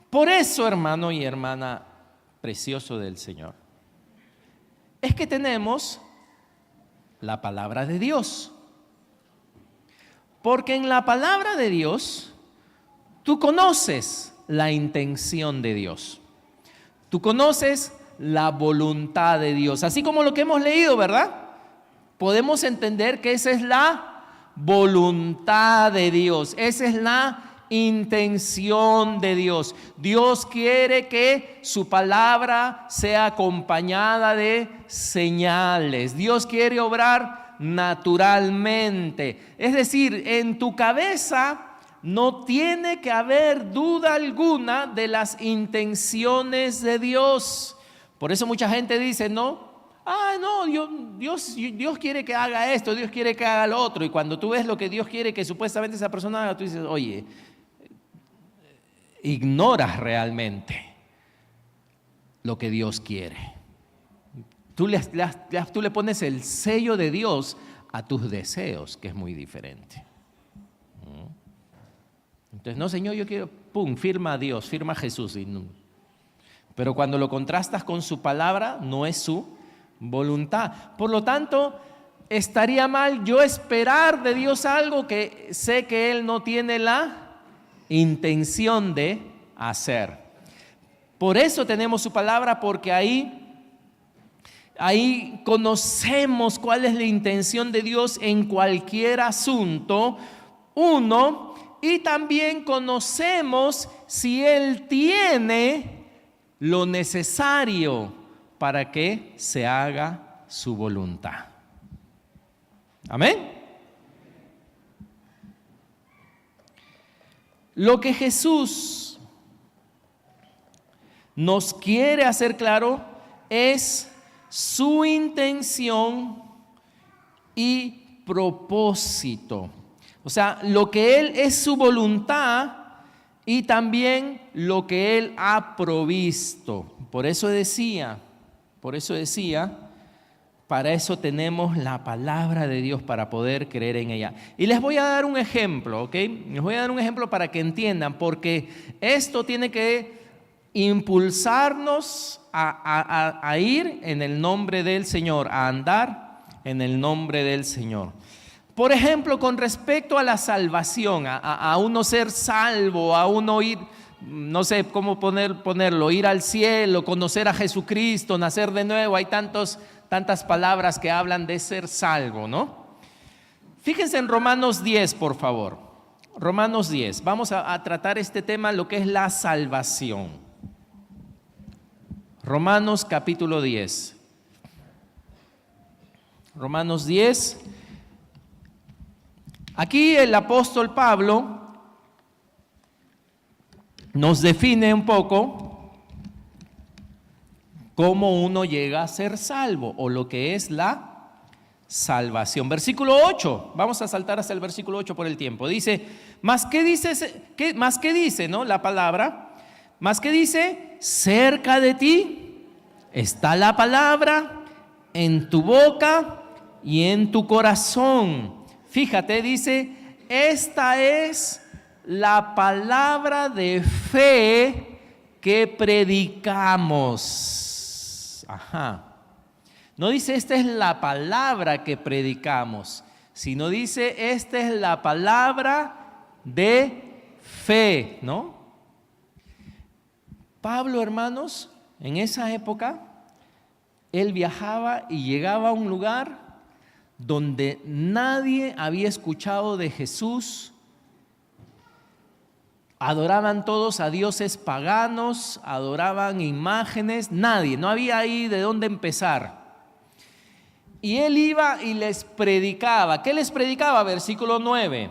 Por eso, hermano y hermana precioso del Señor, es que tenemos la palabra de Dios. Porque en la palabra de Dios, tú conoces la intención de Dios. Tú conoces la voluntad de Dios. Así como lo que hemos leído, ¿verdad? Podemos entender que esa es la voluntad de Dios. Esa es la intención de Dios. Dios quiere que su palabra sea acompañada de señales. Dios quiere obrar naturalmente. Es decir, en tu cabeza no tiene que haber duda alguna de las intenciones de Dios. Por eso mucha gente dice, no, Dios quiere que haga esto, Dios quiere que haga lo otro. Y cuando tú ves lo que Dios quiere que supuestamente esa persona haga, tú dices, oye, ignoras realmente lo que Dios quiere. Tú le pones el sello de Dios a tus deseos, que es muy diferente. Entonces, no, Señor, yo quiero, firma a Dios, firma a Jesús. Pero cuando lo contrastas con su palabra, no es su voluntad. Por lo tanto, estaría mal yo esperar de Dios algo que sé que Él no tiene la intención de hacer. Por eso tenemos su palabra, porque ahí conocemos cuál es la intención de Dios en cualquier asunto. Uno, Y también conocemos si Él tiene lo necesario para que se haga su voluntad. Amén. Lo que Jesús nos quiere hacer claro es su intención y propósito. O sea, lo que Él es su voluntad y también lo que Él ha provisto. Por eso decía, para eso tenemos la palabra de Dios para poder creer en ella. Y les voy a dar un ejemplo, ¿ok? Les voy a dar un ejemplo para que entiendan, porque esto tiene que impulsarnos a ir en el nombre del Señor, a andar en el nombre del Señor. Por ejemplo, con respecto a la salvación, a uno ser salvo, a uno ir, no sé cómo ponerlo, ir al cielo, conocer a Jesucristo, nacer de nuevo, hay tantas palabras que hablan de ser salvo, ¿no? Fíjense en Romanos 10, por favor. Romanos 10, vamos a tratar este tema, lo que es la salvación. Romanos capítulo 10. Romanos 10. Aquí el apóstol Pablo nos define un poco cómo uno llega a ser salvo o lo que es la salvación. Versículo 8, vamos a saltar hasta el versículo 8 por el tiempo. Dice, más que dice, ¿no? La palabra, más que dice, cerca de ti está la palabra, en tu boca y en tu corazón. Fíjate, dice, esta es la palabra de fe que predicamos. Ajá. No dice, esta es la palabra que predicamos, sino dice, esta es la palabra de fe, ¿no? Pablo, hermanos, en esa época, él viajaba y llegaba a un lugar donde nadie había escuchado de Jesús. Adoraban todos a dioses paganos, adoraban imágenes, nadie, no había ahí de dónde empezar. Y él iba y les predicaba. ¿Qué les predicaba? Versículo 9,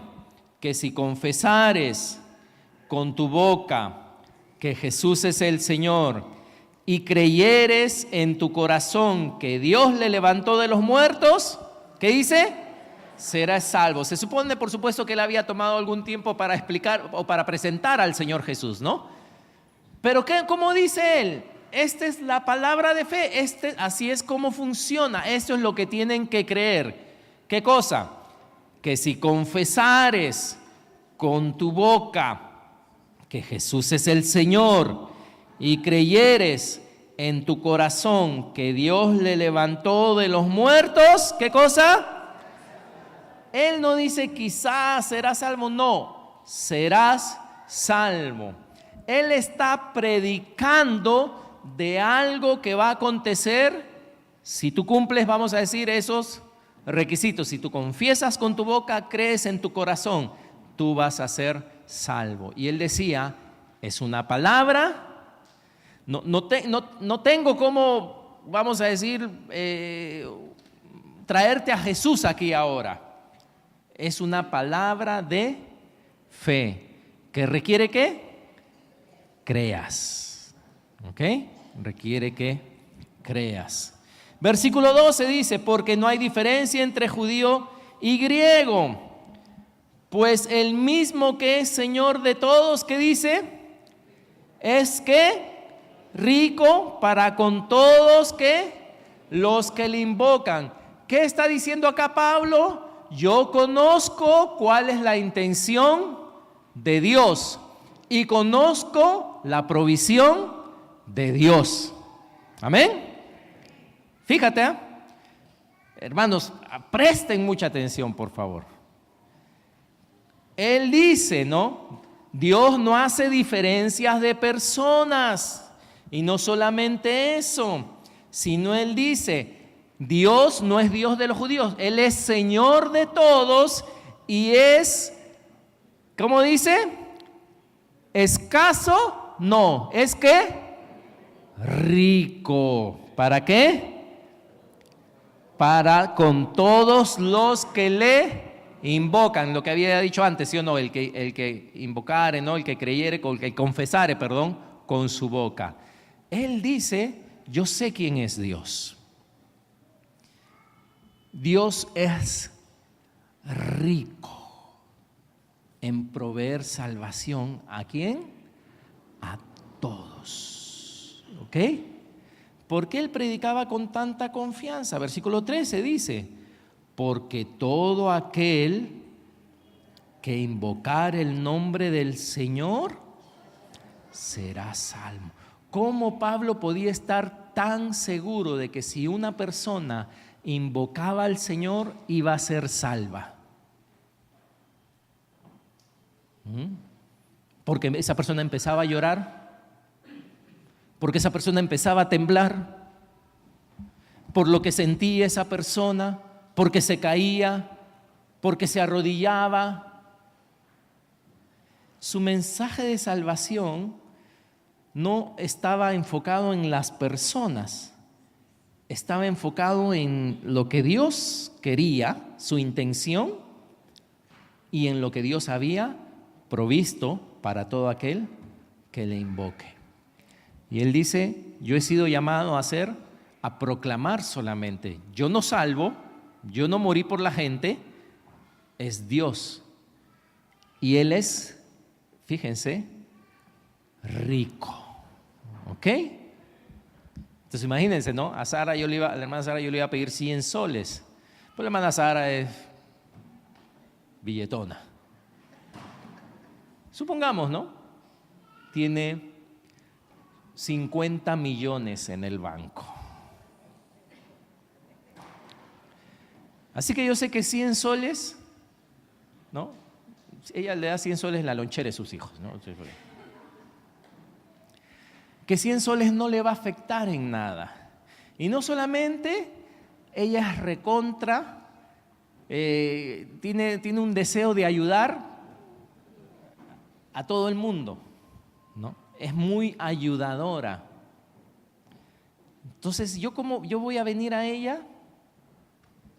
que si confesares con tu boca que Jesús es el Señor y creyeres en tu corazón que Dios le levantó de los muertos, ¿qué dice? Serás salvo. Se supone, por supuesto, que él había tomado algún tiempo para explicar o para presentar al Señor Jesús, ¿no? Pero ¿cómo dice él? Esta es la palabra de fe, así es como funciona, esto es lo que tienen que creer. ¿Qué cosa? Que si confesares con tu boca que Jesús es el Señor y creyeres en tu corazón que Dios le levantó de los muertos, ¿qué cosa? Él no dice quizás serás salvo, no, serás salvo. Él está predicando de algo que va a acontecer si tú cumples, vamos a decir, esos requisitos. Si tú confiesas con tu boca, crees en tu corazón, tú vas a ser salvo. Y él decía, es una palabra, no tengo cómo, vamos a decir, traerte a Jesús aquí ahora. Es una palabra de fe que requiere que creas. ¿Ok? Requiere que creas. Versículo 12 dice, porque no hay diferencia entre judío y griego, pues el mismo que es Señor de todos, ¿qué dice? Es que rico para con todos que los que le invocan. ¿Qué está diciendo acá Pablo? Yo conozco cuál es la intención de Dios y conozco la provisión de Dios. Amén. Fíjate, hermanos, presten mucha atención, por favor. Él dice, ¿no? Dios no hace diferencias de personas. Y no solamente eso, sino Él dice, Dios no es Dios de los judíos, Él es Señor de todos y es ¿Cómo dice? Escaso, no, es que rico. ¿Para qué? Para con todos los que le invocan, lo que había dicho antes, ¿sí o no? El que invocare, ¿no? El que creyere, el que confesare, perdón, con su boca. Él dice, yo sé quién es Dios. Dios es rico en proveer salvación. ¿A quién? A todos. ¿Ok? ¿Por qué él predicaba con tanta confianza? Versículo 13 dice, porque todo aquel que invocar el nombre del Señor será salvo. ¿Cómo Pablo podía estar tan seguro de que si una persona invocaba al Señor iba a ser salva? Porque esa persona empezaba a llorar, porque esa persona empezaba a temblar, por lo que sentía esa persona, porque se caía, porque se arrodillaba. Su mensaje de salvación no estaba enfocado en las personas, estaba enfocado en lo que Dios quería, su intención, y en lo que Dios había provisto para todo aquel que le invoque. Y él dice, yo he sido llamado a proclamar solamente. Yo no salvo, yo no morí por la gente, es Dios. Y Él es, fíjense, rico. ¿Ok? Entonces imagínense, ¿no? A la hermana Sara yo le iba a pedir 100 soles. Pues la hermana Sara es billetona. Supongamos, ¿no? Tiene 50 millones en el banco. Así que yo sé que 100 soles, ¿no? Ella le da 100 soles la lonchera de sus hijos, ¿no? Que 100 soles no le va a afectar en nada. Y no solamente ella es recontra, tiene un deseo de ayudar a todo el mundo, ¿no? Es muy ayudadora. Entonces, yo voy a venir a ella,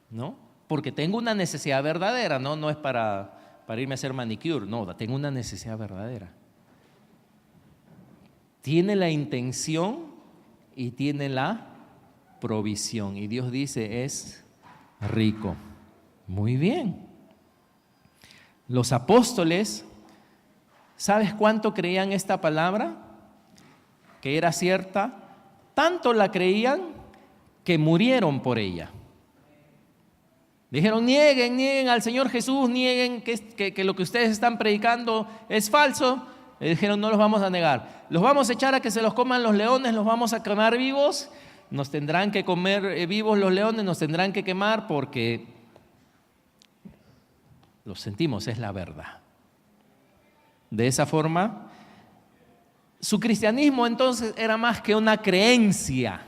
¿no? Porque tengo una necesidad verdadera, ¿no? No es para irme a hacer manicure, no, tengo una necesidad verdadera. Tiene la intención y tiene la provisión. Y Dios dice, es rico. Muy bien. Los apóstoles, ¿sabes cuánto creían esta palabra? Que era cierta. Tanto la creían que murieron por ella. Dijeron, nieguen al Señor Jesús, nieguen que lo que ustedes están predicando es falso. Le dijeron, no los vamos a negar. Los vamos a echar a que se los coman los leones, los vamos a quemar vivos. Nos tendrán que comer vivos los leones, nos tendrán que quemar porque lo sentimos, es la verdad. De esa forma, su cristianismo entonces era más que una creencia.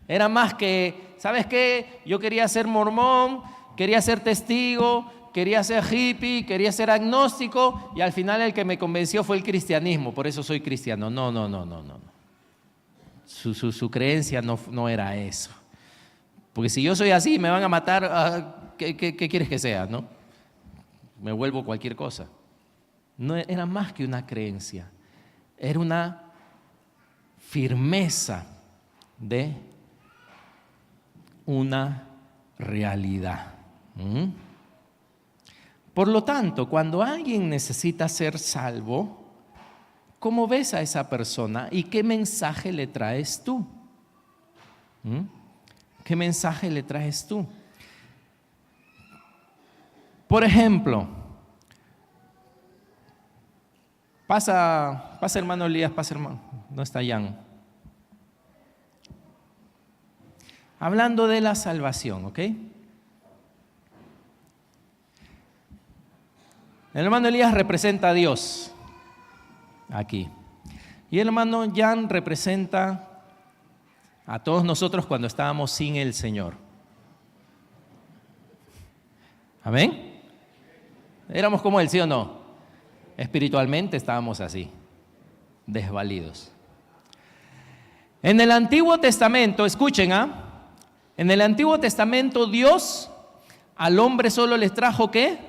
Era más que, ¿sabes qué? Yo quería ser mormón, quería ser testigo, quería ser hippie, quería ser agnóstico y al final el que me convenció fue el cristianismo, por eso soy cristiano. No. Su creencia no era eso. Porque si yo soy así, me van a matar, ¿qué quieres que sea, no? Me vuelvo cualquier cosa. No era más que una creencia, era una firmeza de una realidad. Por lo tanto, cuando alguien necesita ser salvo, ¿cómo ves a esa persona y qué mensaje le traes tú? ¿Qué mensaje le traes tú? Por ejemplo, pasa hermano Elías, pasa hermano, no está Jan. Hablando de la salvación, ¿ok? El hermano Elías representa a Dios aquí. Y el hermano Jan representa a todos nosotros cuando estábamos sin el Señor. ¿Amén? Éramos como él, ¿sí o no? Espiritualmente estábamos así, desvalidos. En el Antiguo Testamento, escuchen, en el Antiguo Testamento Dios al hombre solo les trajo ¿qué?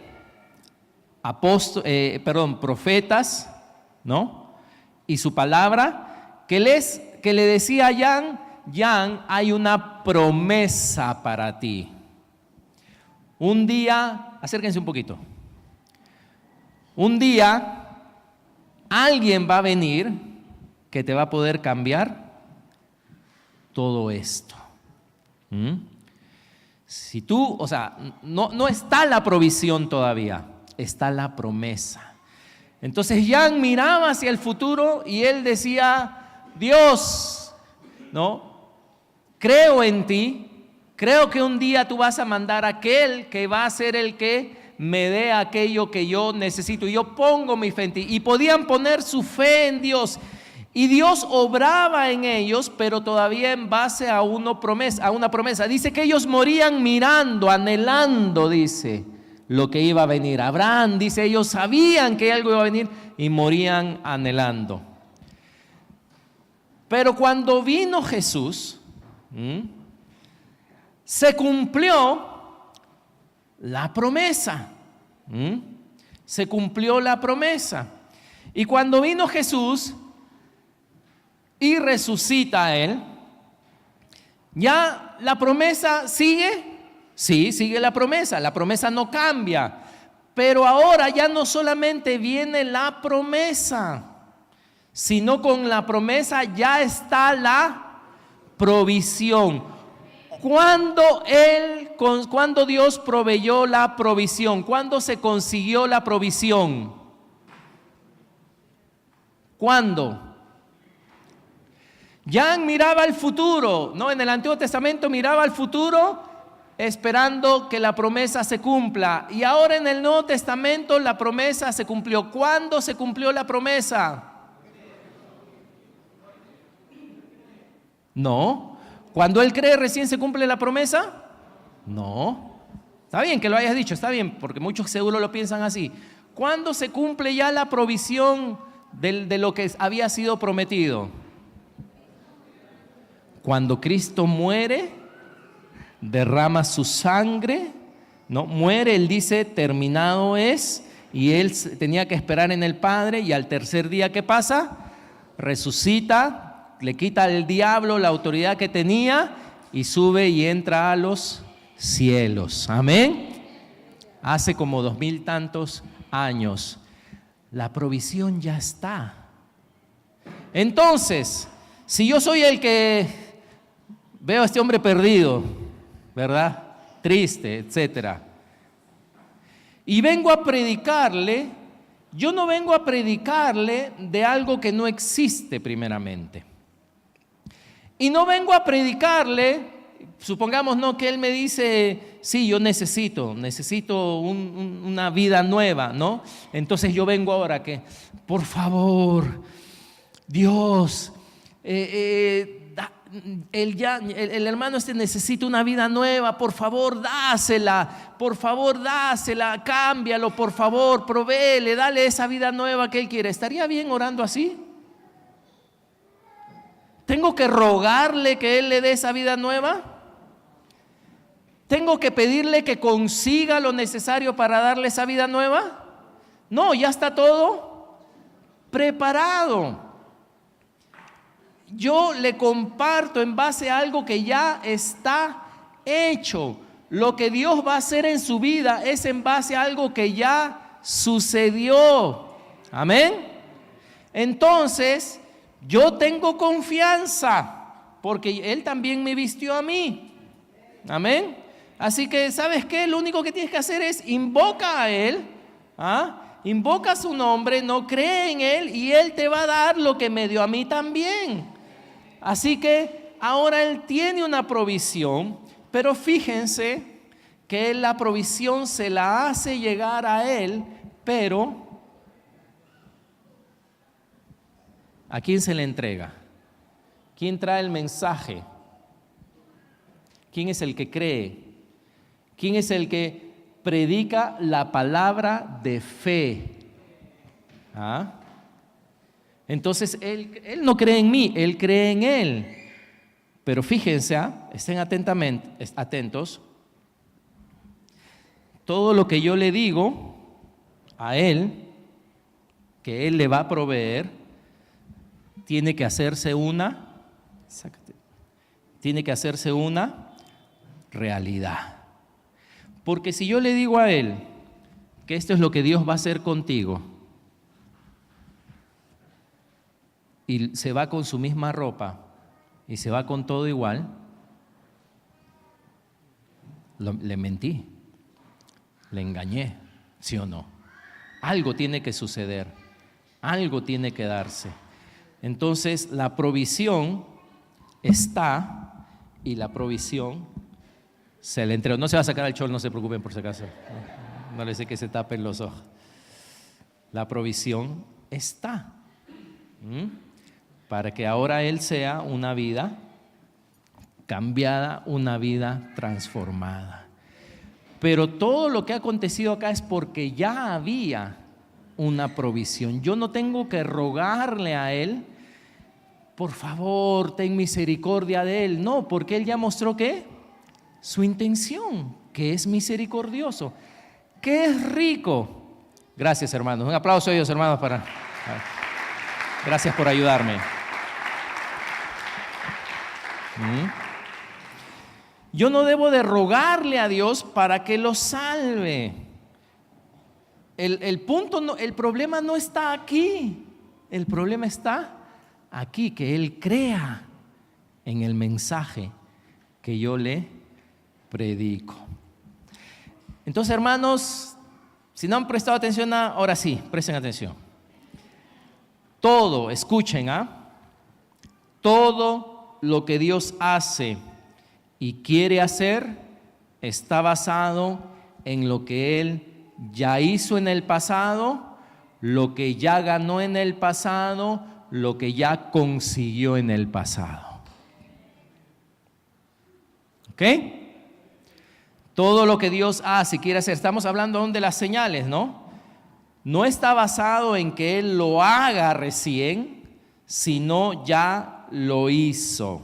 Profetas, ¿no? Y su palabra, que le decía a Jan, hay una promesa para ti. Un día, acérquense un poquito. Un día alguien va a venir que te va a poder cambiar todo esto. Si tú, o sea, no está la provisión todavía, está la promesa. Entonces Jan miraba hacia el futuro y él decía, Dios, ¿no? Creo en ti, creo que un día tú vas a mandar a aquel que va a ser el que me dé aquello que yo necesito. Y yo pongo mi fe en ti. Y podían poner su fe en Dios. Y Dios obraba en ellos, pero todavía en base a una promesa. Dice que ellos morían mirando, anhelando, dice, lo que iba a venir. Abraham, dice, ellos sabían que algo iba a venir y morían anhelando. Pero cuando vino Jesús, se cumplió la promesa. Se cumplió la promesa. Y cuando vino Jesús y resucita a él, ya la promesa sigue. Sí, sigue la promesa no cambia, pero ahora ya no solamente viene la promesa, sino con la promesa ya está la provisión. ¿Cuándo Dios proveyó la provisión? ¿Cuándo se consiguió la provisión? ¿Cuándo? Jan miraba al futuro, ¿no? En el Antiguo Testamento miraba al futuro esperando que la promesa se cumpla. Y ahora en el Nuevo Testamento la promesa se cumplió. ¿Cuándo se cumplió la promesa? No. ¿Cuando él cree recién se cumple la promesa? No. Está bien que lo hayas dicho, está bien, porque muchos seguro lo piensan así. ¿Cuándo se cumple ya la provisión de lo que había sido prometido? Cuando Cristo muere, derrama su sangre, ¿no? Muere, él dice, terminado es, y él tenía que esperar en el Padre, y al tercer día, ¿qué pasa? Resucita, le quita al diablo la autoridad que tenía, y sube y entra a los cielos. Amén. Hace como 2000 tantos años. La provisión ya está. Entonces, si yo soy el que veo a este hombre perdido, ¿verdad? Triste, etcétera, y vengo a predicarle, yo no vengo a predicarle de algo que no existe primeramente. Y no vengo a predicarle, supongamos, no, que él me dice, sí, yo necesito una vida nueva, ¿no? Entonces yo vengo ahora que, por favor, Dios, el hermano necesita una vida nueva, por favor dásela, cámbialo, por favor, provéele, dale esa vida nueva que él quiere. ¿Estaría bien orando así? ¿Tengo que rogarle que él le dé esa vida nueva? ¿Tengo que pedirle que consiga lo necesario para darle esa vida nueva? No, ya está todo preparado. Yo le comparto en base a algo que ya está hecho. Lo que Dios va a hacer en su vida es en base a algo que ya sucedió. Amén. Entonces, yo tengo confianza porque Él también me vistió a mí. Amén. Así que, ¿sabes qué? Lo único que tienes que hacer es invoca a Él. Invoca su nombre, no cree en Él y Él te va a dar lo que me dio a mí también. Así que ahora Él tiene una provisión, pero fíjense que la provisión se la hace llegar a Él, pero ¿a quién se le entrega? ¿Quién trae el mensaje? ¿Quién es el que cree? ¿Quién es el que predica la palabra de fe. ¿Ah? Entonces, él no cree en mí, él cree en él. Pero fíjense, estén atentos. Todo lo que yo le digo a él, que él le va a proveer, tiene que hacerse una realidad. Porque si yo le digo a él que esto es lo que Dios va a hacer contigo, y se va con su misma ropa y se va con todo igual, le mentí, le engañé, ¿sí o no? Algo tiene que suceder, algo tiene que darse. Entonces la provisión está y la provisión se le entregó. No se va a sacar el chol, no se preocupen por si acaso. No les sé que se tapen los ojos. La provisión está. Para que ahora él sea una vida cambiada, una vida transformada. Pero todo lo que ha acontecido acá es porque ya había una provisión. Yo no tengo que rogarle a él, por favor, ten misericordia de él. No, porque él ya mostró que su intención, que es misericordioso, que es rico. Gracias, hermanos. Un aplauso a ellos, hermanos, gracias por ayudarme. Yo no debo de rogarle a Dios para que lo salve. El problema no está aquí. El problema está aquí, que Él crea en el mensaje que yo le predico. Entonces, hermanos, si no han prestado atención, ahora sí, presten atención. Todo, escuchen, todo lo que Dios hace y quiere hacer está basado en lo que Él ya hizo en el pasado, lo que ya ganó en el pasado, lo que ya consiguió en el pasado. ¿Ok? Todo lo que Dios hace y quiere hacer, estamos hablando aún de las señales, ¿no? No está basado en que Él lo haga recién, sino ya lo hizo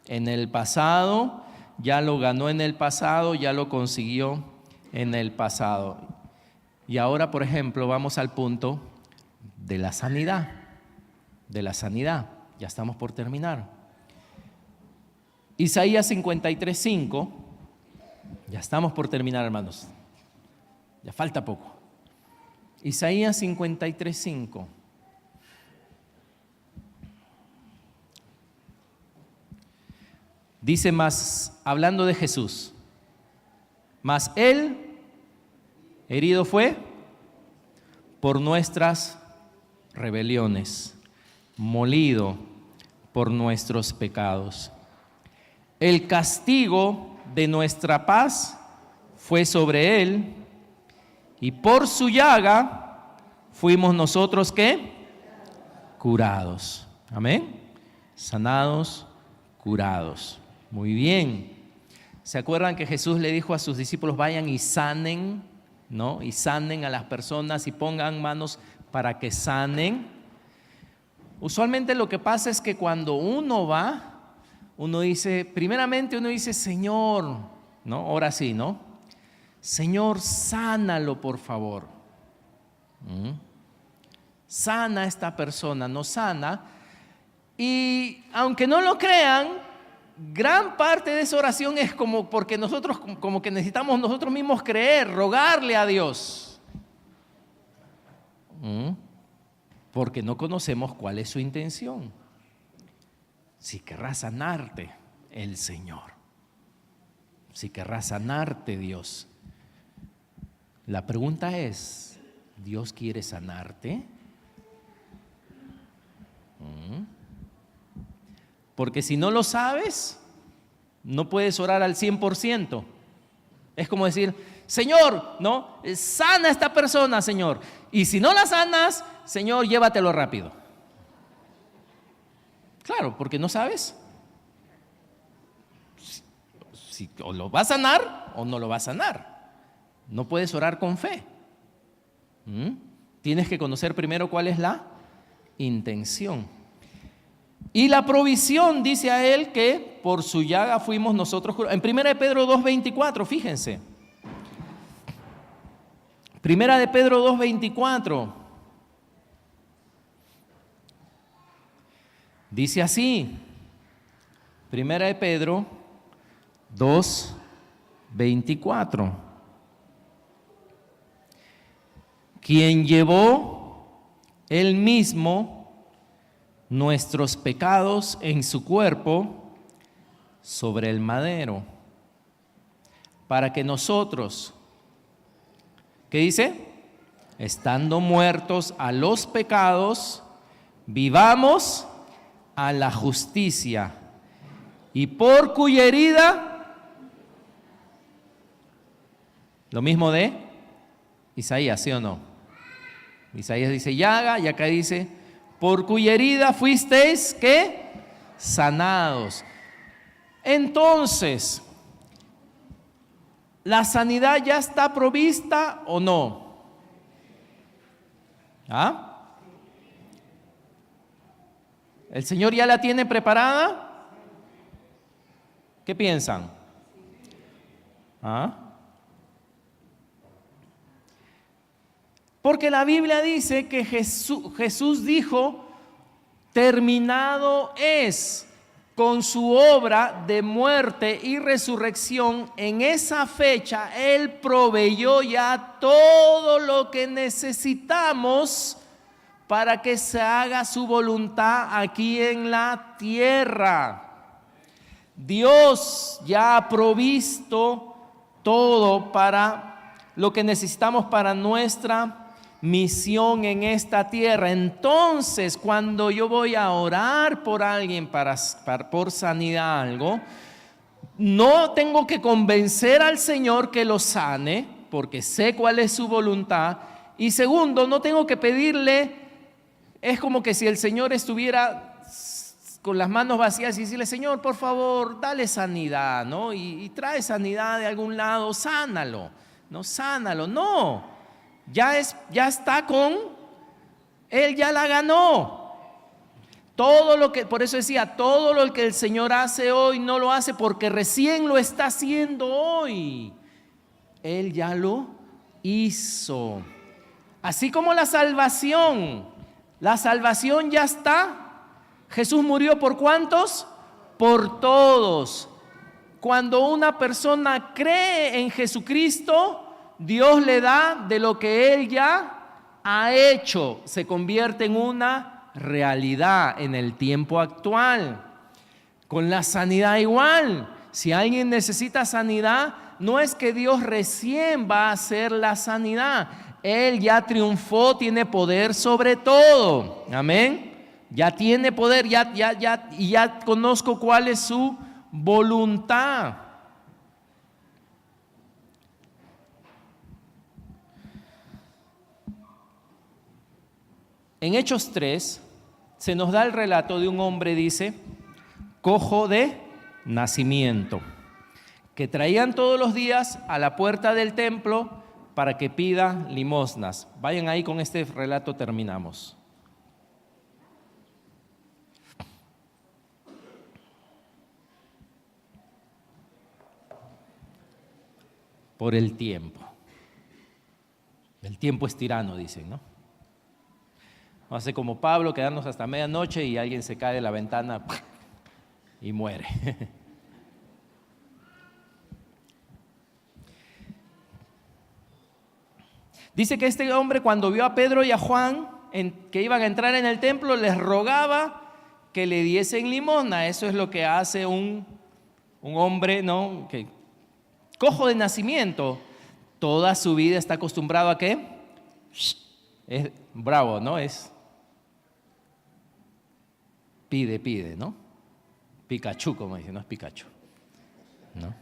en el pasado, ya lo ganó en el pasado, ya lo consiguió en el pasado. Y ahora, por ejemplo, vamos al punto de la sanidad. De la sanidad. Ya estamos por terminar. Isaías 53:5. Ya estamos por terminar, hermanos. Ya falta poco. Isaías 53:5. Dice más, hablando de Jesús, mas Él herido fue por nuestras rebeliones, molido por nuestros pecados. El castigo de nuestra paz fue sobre Él, y por su llaga fuimos nosotros, ¿qué? Curados. Amén. Sanados, curados. Muy bien. ¿Se acuerdan que Jesús le dijo a sus discípulos, vayan y sanen, ¿no? Y sanen a las personas y pongan manos para que sanen? Usualmente lo que pasa es que cuando uno va, uno dice, primeramente uno dice, Señor, ¿no? Ahora sí, ¿no? Señor, sánalo, por favor. Sana a esta persona, no sana. Y aunque no lo crean, gran parte de esa oración es como porque nosotros como que necesitamos nosotros mismos creer, rogarle a Dios. Porque no conocemos cuál es su intención. Si querrá sanarte el Señor, si querrá sanarte Dios. La pregunta es, ¿Dios quiere sanarte? Porque si no lo sabes, no puedes orar al 100%. Es como decir, Señor, ¿no? Sana a esta persona, Señor. Y si no la sanas, Señor, llévatelo rápido. Claro, porque no sabes si o lo va a sanar o no lo va a sanar. No puedes orar con fe. Tienes que conocer primero cuál es la intención. Y la provisión, dice a él, que por su llaga fuimos nosotros curados. En 1 de Pedro 2:24, fíjense. 1 de Pedro 2:24. Dice así. 1 de Pedro 2:24. Quien llevó él mismo nuestros pecados en su cuerpo sobre el madero, para que nosotros, ¿qué dice? Estando muertos a los pecados, vivamos a la justicia, y por cuya herida, lo mismo de Isaías, ¿sí o no? Isaías dice llaga, y acá dice, por cuya herida fuisteis, ¿qué? Sanados. Entonces, ¿la sanidad ya está provista o no? ¿Ah? ¿El Señor ya la tiene preparada? ¿Qué piensan? ¿Ah? Porque la Biblia dice que Jesús dijo, terminado es. Con su obra de muerte y resurrección, en esa fecha Él proveyó ya todo lo que necesitamos para que se haga su voluntad aquí en la tierra. Dios ya ha provisto todo para lo que necesitamos para nuestra misión en esta tierra. Entonces, cuando yo voy a orar por alguien por sanidad, algo, no tengo que convencer al Señor que lo sane, porque sé cuál es su voluntad. Y segundo, no tengo que pedirle, es como que si el Señor estuviera con las manos vacías y decirle, Señor, por favor, dale sanidad, ¿no? Y trae sanidad de algún lado, sánalo, no, sánalo, no. Ya está con Él, ya la ganó. Todo lo que, por eso decía, todo lo que el Señor hace hoy no lo hace porque recién lo está haciendo hoy. Él ya lo hizo. Así como la salvación ya está. Jesús murió ¿por cuántos? Por todos. Cuando una persona cree en Jesucristo, Dios le da de lo que Él ya ha hecho, se convierte en una realidad en el tiempo actual. Con la sanidad igual, si alguien necesita sanidad, no es que Dios recién va a hacer la sanidad, Él ya triunfó, tiene poder sobre todo, amén, ya tiene poder, ya conozco cuál es su voluntad. En Hechos 3 se nos da el relato de un hombre, dice, cojo de nacimiento, que traían todos los días a la puerta del templo para que pida limosnas. Vayan ahí, con este relato terminamos. Por el tiempo. El tiempo es tirano, dicen, ¿no? No hace como Pablo, quedarnos hasta medianoche y alguien se cae de la ventana y muere. Dice que este hombre, cuando vio a Pedro y a Juan que iban a entrar en el templo, les rogaba que le diesen limosna. Eso es lo que hace un hombre, ¿no? Que cojo de nacimiento, toda su vida está acostumbrado a ¿qué? Es bravo, ¿no? Es pide, ¿no? Pikachu, como dicen, no es Pikachu, ¿no?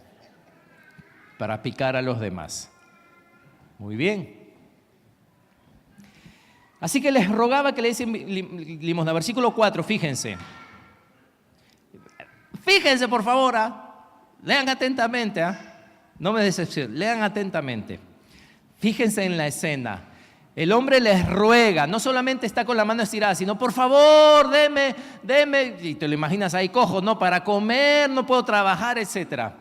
Para picar a los demás. Muy bien. Así que les rogaba que le diesen limosna. Versículo 4, fíjense. Fíjense, por favor, lean atentamente, no me decepcionen, lean atentamente. Fíjense en la escena. El hombre les ruega, no solamente está con la mano estirada, sino por favor, deme, y te lo imaginas ahí cojo, no, para comer, no puedo trabajar, etc.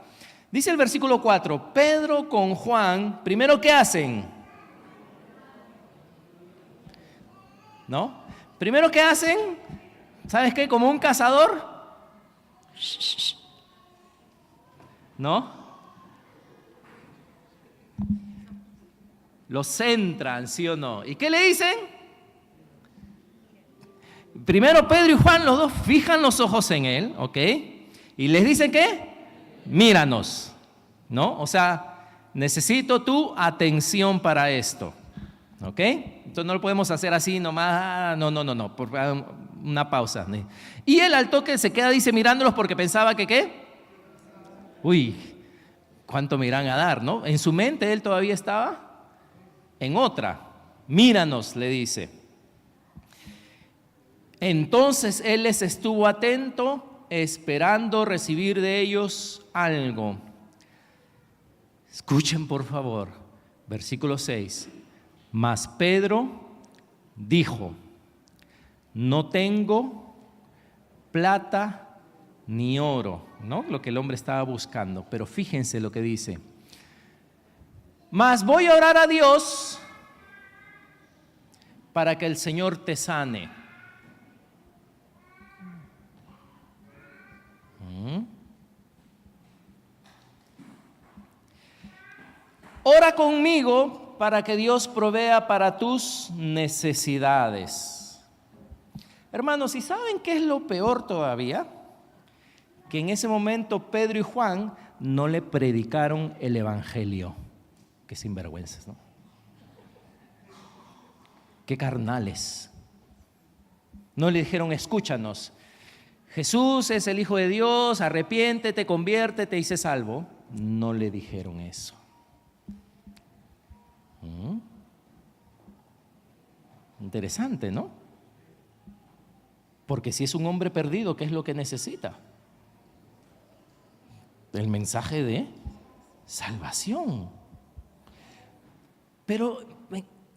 Dice el versículo 4, Pedro con Juan, primero, ¿qué hacen? ¿No? Primero, ¿qué hacen? ¿Sabes qué? Como un cazador. ¿No? Los centran, ¿sí o no? ¿Y qué le dicen? Primero Pedro y Juan, los dos fijan los ojos en él, ¿ok? Y les dicen ¿qué? Míranos, ¿no? O sea, necesito tu atención para esto, ¿ok? Entonces no lo podemos hacer así nomás, no, por una pausa. Y él al toque se queda, dice, mirándolos porque pensaba que ¿qué? Uy, ¿cuánto me irán a dar, no? En su mente él todavía estaba en otra. Míranos, le dice. Entonces él les estuvo atento, esperando recibir de ellos algo. Escuchen por favor, versículo 6. Mas Pedro dijo, no tengo plata ni oro, ¿no? Lo que el hombre estaba buscando, pero fíjense lo que dice. Mas voy a orar a Dios para que el Señor te sane. Ora conmigo para que Dios provea para tus necesidades. Hermanos, ¿y saben qué es lo peor todavía? Que en ese momento Pedro y Juan no le predicaron el evangelio. Qué sinvergüenzas, ¿no? Qué carnales. No le dijeron, escúchanos, Jesús es el Hijo de Dios, arrepiéntete, conviértete y sé salvo. No le dijeron eso. Interesante, ¿no? Porque si es un hombre perdido, ¿qué es lo que necesita? El mensaje de salvación. Pero,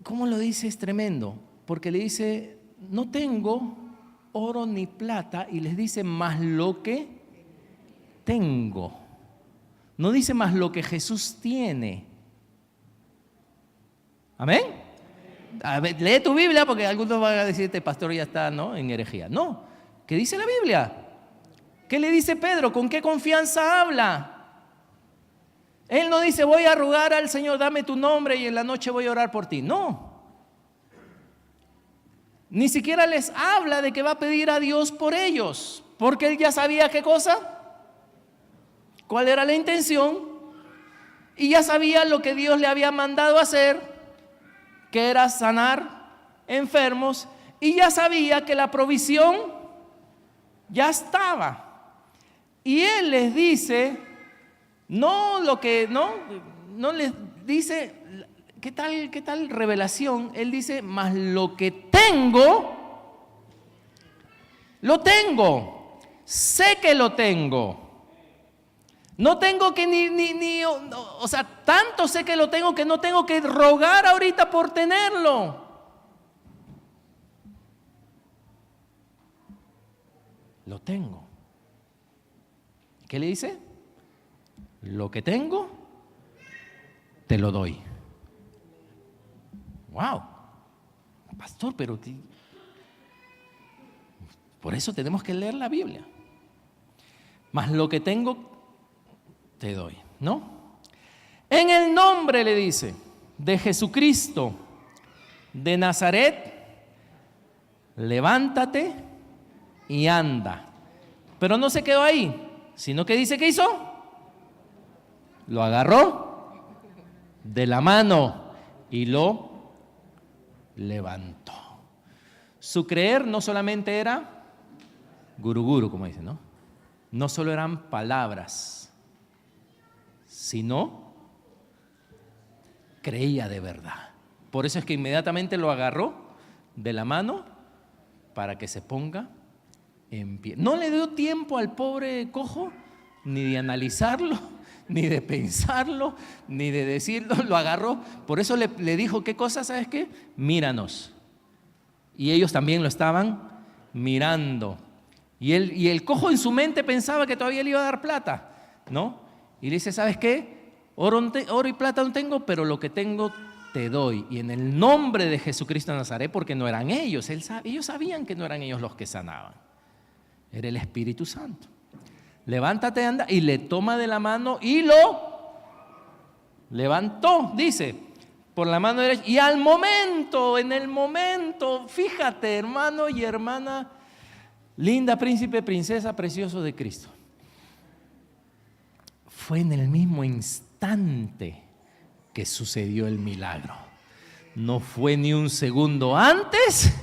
¿cómo lo dice? Es tremendo. Porque le dice, no tengo oro ni plata, y les dice, más lo que tengo. No dice más lo que Jesús tiene. ¿Amén? A ver, lee tu Biblia, porque algunos van a decirte, pastor, ya está, ¿no?, en herejía. No, ¿qué dice la Biblia? ¿Qué le dice Pedro? ¿Con qué confianza habla? Él no dice, voy a rogar al Señor, dame tu nombre y en la noche voy a orar por ti. No. Ni siquiera les habla de que va a pedir a Dios por ellos, porque él ya sabía qué cosa, cuál era la intención, y ya sabía lo que Dios le había mandado hacer, que era sanar enfermos, y ya sabía que la provisión ya estaba. Y él les dice, no les dice, ¿qué tal revelación? Él dice, más lo que tengo, lo tengo, sé que lo tengo. No tengo que o sea, tanto sé que lo tengo que no tengo que rogar ahorita por tenerlo. Lo tengo. ¿Qué le dice? Lo que tengo, te lo doy. Wow, pastor, pero por eso tenemos que leer la Biblia. Más lo que tengo, te doy, ¿no? En el nombre, le dice, de Jesucristo de Nazaret, levántate y anda. Pero no se quedó ahí, sino que dice, ¿qué hizo? Lo agarró de la mano y lo levantó. Su creer no solamente era guruguru, como dicen, ¿no? No solo eran palabras, sino creía de verdad. Por eso es que inmediatamente lo agarró de la mano para que se ponga en pie. No le dio tiempo al pobre cojo ni de analizarlo, ni de pensarlo, ni de decirlo, lo agarró. Por eso le dijo, ¿qué cosa? ¿Sabes qué? Míranos. Y ellos también lo estaban mirando. Y el cojo en su mente pensaba que todavía le iba a dar plata, ¿no? Y le dice, ¿sabes qué? Oro y plata no tengo, pero lo que tengo te doy. Y en el nombre de Jesucristo de Nazaret, porque no eran ellos, ellos sabían que no eran ellos los que sanaban. Era el Espíritu Santo. Levántate, anda, y le toma de la mano y lo levantó, dice, por la mano derecha. Y al momento, en el momento, fíjate, hermano y hermana, linda, príncipe, princesa, precioso de Cristo. Fue en el mismo instante que sucedió el milagro. No fue ni un segundo antes,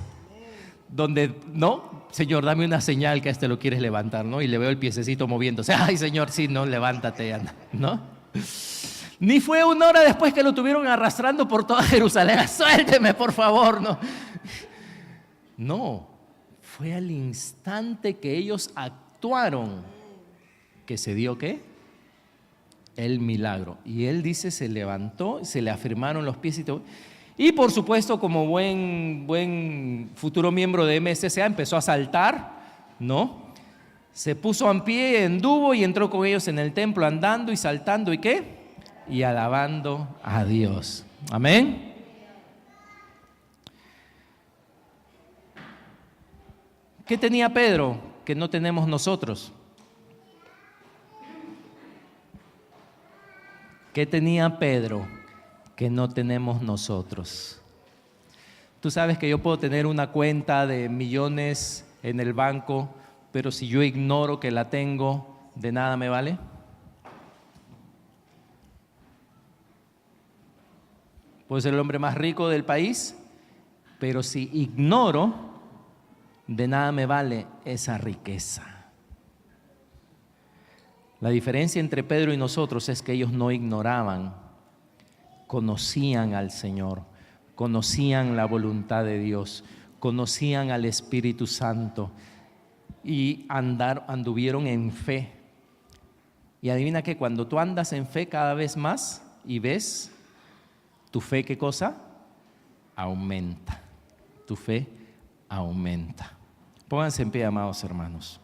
donde, no, Señor, dame una señal que a este lo quieres levantar, ¿no? Y le veo el piececito moviéndose. Ay, Señor, sí, no, levántate, anda, ¿no? Ni fue una hora después que lo tuvieron arrastrando por toda Jerusalén. Suélteme, por favor, ¿no? No, fue al instante que ellos actuaron que se dio, ¿qué? El milagro. Y él dice, se levantó, se le afirmaron los pies y todo. Y por supuesto, como buen futuro miembro de MSCA, empezó a saltar, ¿no? Se puso en pie, anduvo y entró con ellos en el templo andando y saltando, ¿y qué? Y alabando a Dios. Amén. ¿Qué tenía Pedro que no tenemos nosotros? ¿Qué tenía Pedro que no tenemos nosotros? Tú sabes que yo puedo tener una cuenta de millones en el banco, pero si yo ignoro que la tengo, ¿de nada me vale? Puedo ser el hombre más rico del país, pero si ignoro, de nada me vale esa riqueza. La diferencia entre Pedro y nosotros es que ellos no ignoraban, conocían al Señor, conocían la voluntad de Dios, conocían al Espíritu Santo y anduvieron en fe. Y adivina que cuando tú andas en fe cada vez más y ves, tu fe, ¿qué cosa? Aumenta. Tu fe aumenta. Pónganse en pie, amados hermanos.